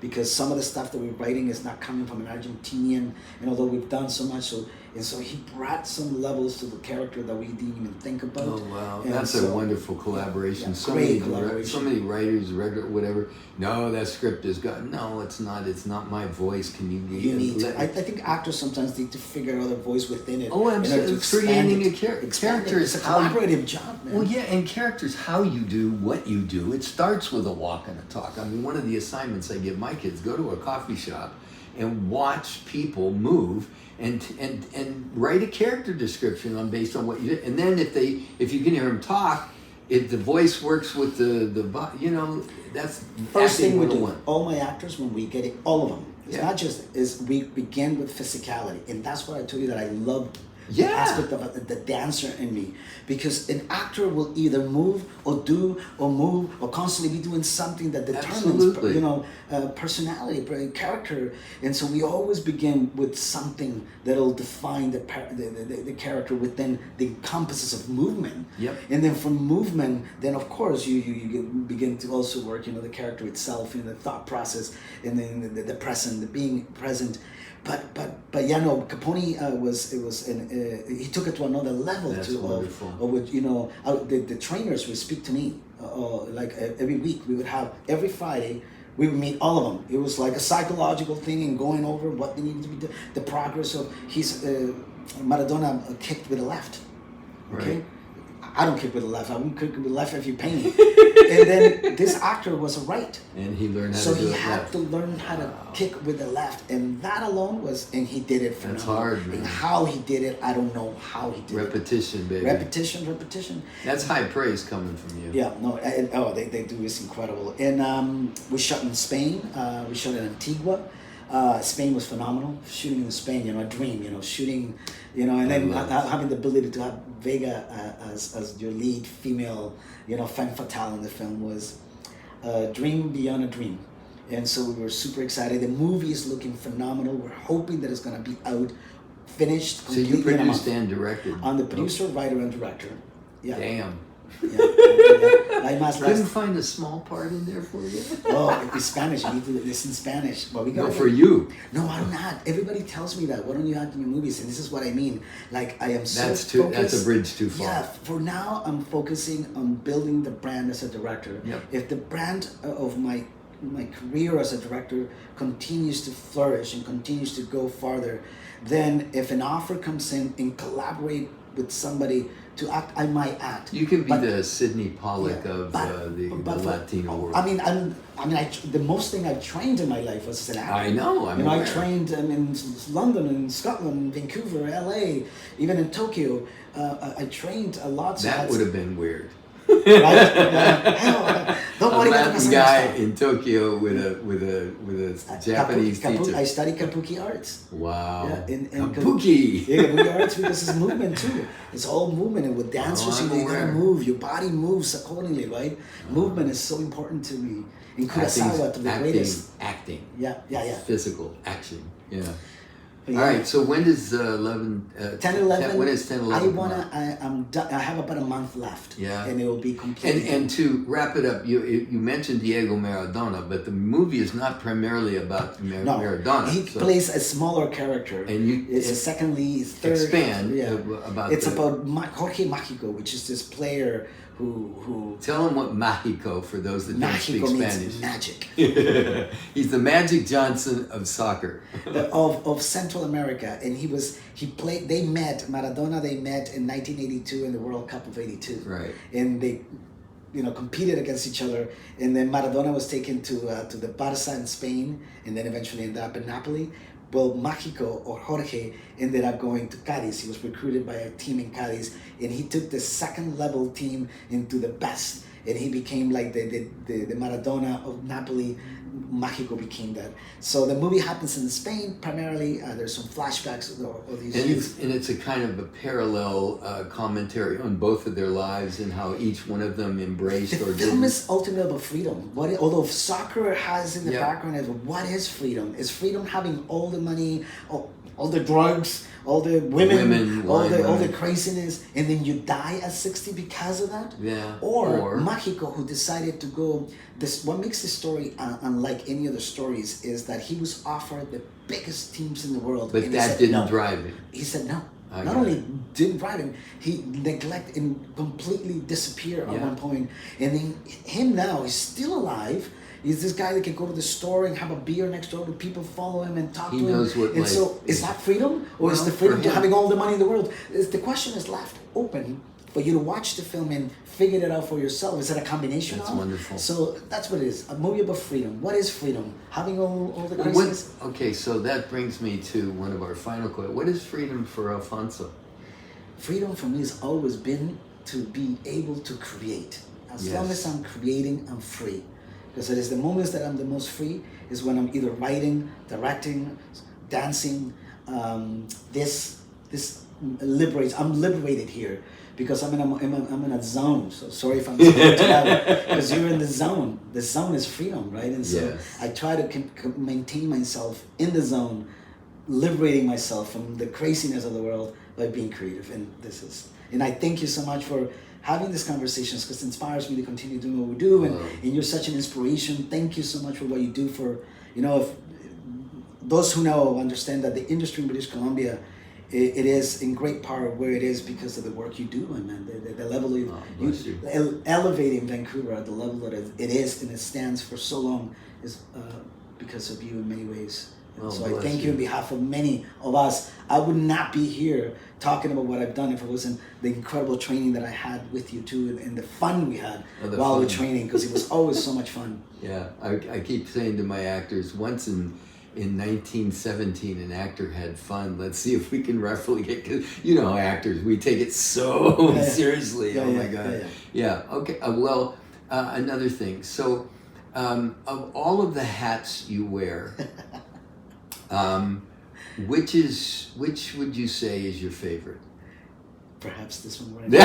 Because some of the stuff that we're writing is not coming from an Argentinian, and although we've done so much, so he brought some levels to the character that we didn't even think about. Oh, wow. And that's a wonderful collaboration. Yeah, so great many collaboration. So many writers, whatever. No, that script is good. No, it's not my voice. Can you need to, I think actors sometimes need to figure out a voice within it. Oh, absolutely. Creating a character is a collaborative job, man. Well, yeah, and characters, how you do what you do. It starts with a walk and a talk. I mean, one of the assignments I give my kids, go to a coffee shop and watch people move and write a character description based on what you did. And then if you can hear them talk, if the voice works with the you know, that's first thing we do. 101. All my actors, when we get it, all of them. It's Yeah. not just we begin with physicality, and that's what I told you that I love. Yeah. The aspect of the dancer in me, because an actor will either move or do or move or constantly be doing something that determines, Absolutely. you know, personality, character, and so we always begin with something that'll define the character within the encompasses of movement. Yep. And then from movement, then of course you begin to also work, you know, the character itself, you know, the thought process, and then the present, the being present. But yeah, no, Capone he took it to another level. That's too, wonderful. Of you know, the trainers would speak to me like every week. We would have every Friday. We would meet all of them. It was like a psychological thing and going over what they needed to be done. The progress of Maradona kicked with the left. Okay. Right. I don't kick with the left. I wouldn't kick with the left if you pay me. And then this actor was a right. And he learned how So to do he it had left. to learn how to kick with the left, and that alone and he did it That's phenomenal. hard, man. And how he did it, I don't know how he did Repetition, baby. it. Repetition. That's high praise coming from you. Yeah, no, they do this incredible. And we shot in Spain. We shot in Antigua. Spain was phenomenal. Shooting in Spain, you know, a dream. You know, shooting, you know, and then having the ability to have Vega as your lead female, you know, femme fatale in the film was a dream beyond a dream. And so we were super excited. The movie is looking phenomenal. We're hoping that it's going to be out, finished, So completely you in a produced month. and directed. I'm the producer, writer, and director. Yeah. Damn. Yeah. Couldn't find a small part in there for you? Oh, it's Spanish. You need to listen Spanish. Well, we got No, for you. No, I'm not. Everybody tells me that. Why don't you act in your movies? And this is what I mean. Like, I am so That's focused. a bridge too far. Yeah, for now, I'm focusing on building the brand as a director. Yep. If the brand of my career as a director continues to flourish and continues to go farther, then if an offer comes in and collaborate with somebody to act, I might act. You can be the Sidney Pollack of the for- Latino world. I mean, the most thing I've trained in my life was as an actor. I know. I aware. trained in London, in Scotland, Vancouver, LA, even in Tokyo. I trained a lot. So That would have been weird. right? A Latin guy in Tokyo with a Japanese teacher. I studied Kabuki arts. Wow. Yeah, Kabuki. Yeah, Kabuki arts, because it's movement too. It's all movement, and with dancers, you gotta move. Your body moves accordingly, right? Movement is so important to me. In Kurosawa, to the greatest. Acting. Yeah. Physical action. Yeah. Yeah. All right. So when does 10/11? When is 10/11? I'm done. I have about a month left. Yeah. And it will be complete. And to wrap it up, you mentioned Diego Maradona, but the movie is not primarily about Maradona. He plays a smaller character. And it's a second lead, third. Expand about. It's about Jorge Mágico, which is this player who. Tell him what Mágico, for those that don't speak Spanish. Means magic. He's the Magic Johnson of soccer. of Central America, and they met in 1982 in the World Cup of '82. Right. And they competed against each other, and then Maradona was taken to the Barça in Spain, and then eventually ended up in Napoli. Well, Mágico, or Jorge, ended up going to Cadiz. He was recruited by a team in Cadiz, and he took the second level team into the best, and he became like the Maradona of Napoli. Mágico became that. So the movie happens in Spain primarily. There's some flashbacks of these youth. And it's a kind of a parallel commentary on both of their lives and how each one of them embraced or didn't. The film is ultimately about freedom. Although soccer has in the background, what is freedom? Is freedom having all the money, all the drugs, all the women, all the craziness, and then you die at 60 because of that? Yeah. Or Mágico, who decided to go. What makes this story unlike any other stories is that he was offered the biggest teams in the world, but that didn't drive him. He said no. Not only didn't drive him, he neglected and completely disappeared at one point. And then him now is still alive. He's this guy that can go to the store and have a beer next door to people, follow him and talk to him. He knows what. And so, is that freedom, or is the freedom to having all the money in the world? The question is left open for you to watch the film and figure it out for yourself. Is it a combination? That's wonderful. So that's what it is. A movie about freedom. What is freedom? Having all the craziness? Okay, so that brings me to one of our final questions. What is freedom for Alfonso? Freedom for me has always been to be able to create. As long as I'm creating, I'm free. Because it is the moments that I'm the most free is when I'm either writing, directing, dancing. This liberates. I'm liberated here because I'm in a zone. So sorry if I'm speaking too loud, because you're in the zone. The zone is freedom, right? And so I try to maintain myself in the zone, liberating myself from the craziness of the world by being creative. And I thank you so much for having these conversations, because it inspires me to continue doing what we do, and you're such an inspiration. Thank you so much for what you do for, if those who know understand that the industry in British Columbia, it is in great part where it is because of the work you do, and the level of elevating Vancouver at the level that it is and it stands for so long is because of you in many ways. So I thank you on behalf of many of us. I would not be here talking about what I've done if it wasn't the incredible training that I had with you too, and the fun we had while we're training, because it was always so much fun. Yeah, I keep saying to my actors, once in 1917 an actor had fun. Let's see if we can replicate, because actors, we take it so seriously. Oh my God. Yeah. Okay. Well, another thing. So, of all of the hats you wear, which would you say is your favorite? Perhaps this one right now.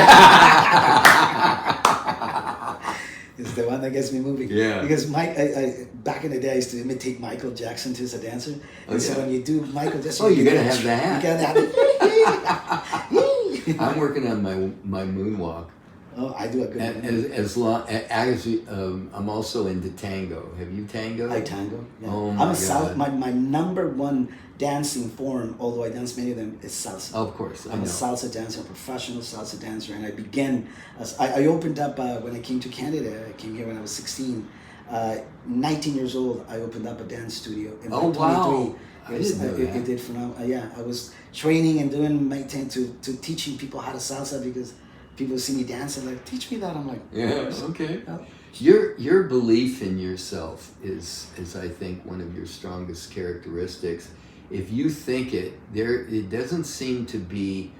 It's the one that gets me moving. Yeah. Because I back in the day I used to imitate Michael Jackson as a dancer. And so when you do Michael Jackson, you gotta have the hat. You gotta have it. I'm working on my moonwalk. Oh, I do a good one. I'm also into tango. Have you tango? I tango. Yeah. Oh my God. My number one dancing form, although I dance many of them, is salsa. Of course, I'm a salsa dancer, a professional salsa dancer, and I began as I opened up when I came to Canada. I came here when I was 16. 19 years old, I opened up a dance studio. And oh wow! I did phenomenal. I was training and doing my thing to teaching people how to salsa, because people see me dance and like, teach me that. I'm like, okay. Your belief in yourself is I think one of your strongest characteristics. If you think it doesn't seem to be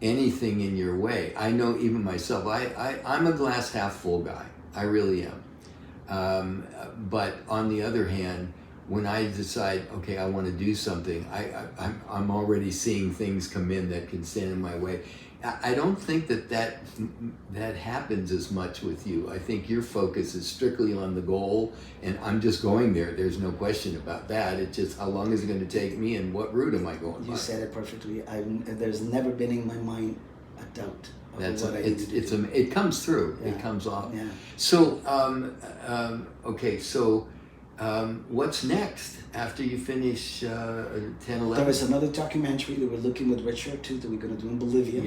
anything in your way. I know even myself, I'm a glass half full guy. I really am. But on the other hand, when I decide, okay, I want to do something, I'm already seeing things come in that can stand in my way. I don't think that happens as much with you. I think your focus is strictly on the goal, and I'm just going there. There's no question about that. It's just how long is it going to take me, and what route am I going by? You said it perfectly. There's never been in my mind a doubt of what I need to do. It comes through. Yeah. It comes off. Yeah. So, okay, so what's next after you finish 10, 11? There was another documentary that we're looking with Richard too that we're going to do in Bolivia.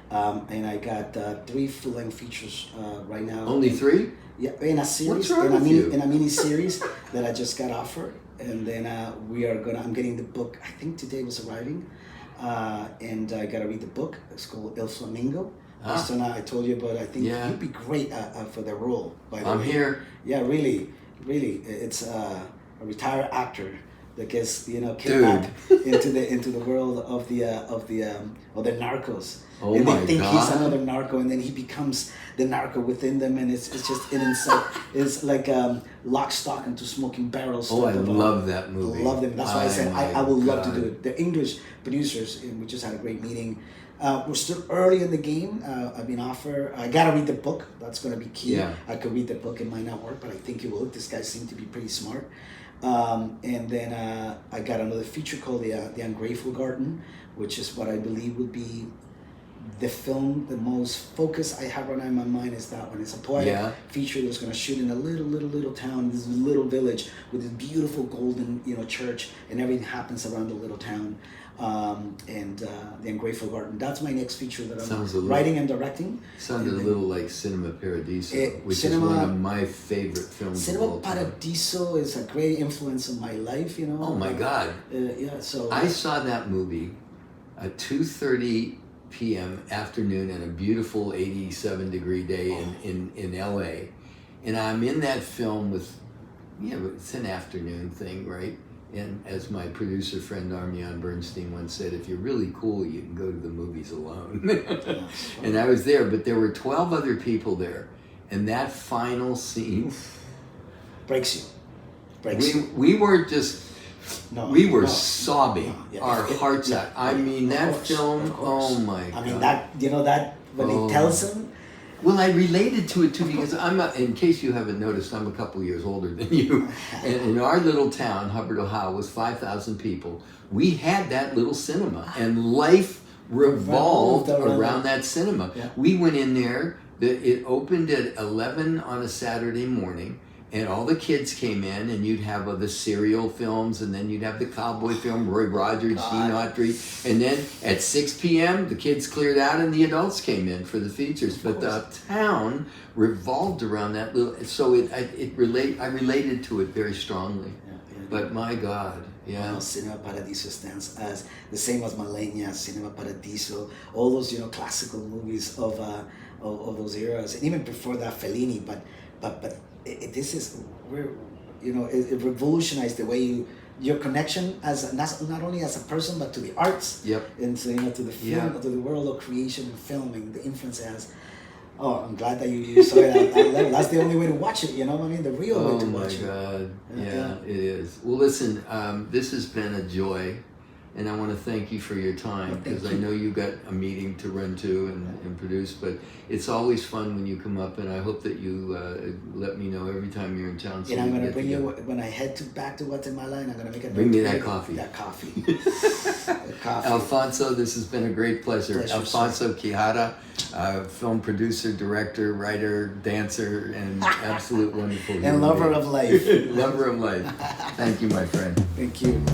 Yeah. And I got 3 full-length features right now. Only 3? Yeah, in a series, What's wrong with you? in a mini series that I just got offered, and then I'm getting the book. I think today was arriving, and I got to read the book. It's called El Flamingo. So now I told you about. I think you'd be great for the role. By the way, I'm here. Yeah, really. It's a retired actor that gets kidnapped into the world of the narcos. Oh and my they think God. he's another narco, and then he becomes the narco within them, and it's just it's like lock, stock, and two smoking barrels. Oh, I love that movie. I love them. That's why I said I would love to God. do it. The English producers, and we just had a great meeting. We're still early in the game. I've been offered. I gotta read the book. That's gonna be key. Yeah. I could read the book. It might not work, but I think it will. This guy seemed to be pretty smart. And then I got another feature called the Ungrateful Garden, which is what I believe would be the film. The most focus I have right now in my mind is that one. It's a poetic feature that's gonna shoot in a little town, this little village with this beautiful golden church, and everything happens around the little town. And the Ungrateful Garden. That's my next feature that I'm writing and directing. Sounded a little like Cinema Paradiso, which is one of my favorite films. Cinema Paradiso is a great influence on my life. Oh my God! Yeah. So I saw that movie at 2:30 p.m. afternoon on a beautiful 87-degree day in LA, and I'm in that film with, it's an afternoon thing, right? And as my producer friend Armion Bernstein once said, if you're really cool, you can go to the movies alone. And I was there, but there were 12 other people there. And that final scene breaks you. We weren't just, we were sobbing our hearts out. I mean, that film, oh my God. I mean, that when he tells him. Well, I related to it too because in case you haven't noticed, I'm a couple years older than you. And in our little town, Hubbard, Ohio, was 5,000 people. We had that little cinema, and life revolved around that cinema. Yeah. We went in there. It opened at 11 on a Saturday morning, and all the kids came in, and you'd have the serial films, and then you'd have the cowboy film, Roy Rogers, Gene Autry, and then at 6 p.m. the kids cleared out, and the adults came in for the features. But the town revolved around that little. So I related to it very strongly. But my God, Cinema Paradiso stands as the same as Malenia, Cinema Paradiso, all those classical movies of those eras, and even before that, Fellini. But this is where it revolutionized the way your connection as not only as a person but to the arts. And so to the film, to the world of creation and filming, the influence it has. Oh, I'm glad that you saw it at that level. That's the only way to watch it. The real way to watch it. Oh my God! Yeah, it is. Well, listen, this has been a joy. And I want to thank you for your time because I know you got a meeting to run to and produce, but it's always fun when you come up, and I hope that you let me know every time you're in town. So and I'm going to bring you, when I head back to Guatemala, and I'm going to make bring me that coffee. That coffee. Alfonso, this has been a great pleasure. Alfonso Quijada, film producer, director, writer, dancer, and absolute wonderful. And lover of life. Lover of life. Thank you, my friend. Thank you.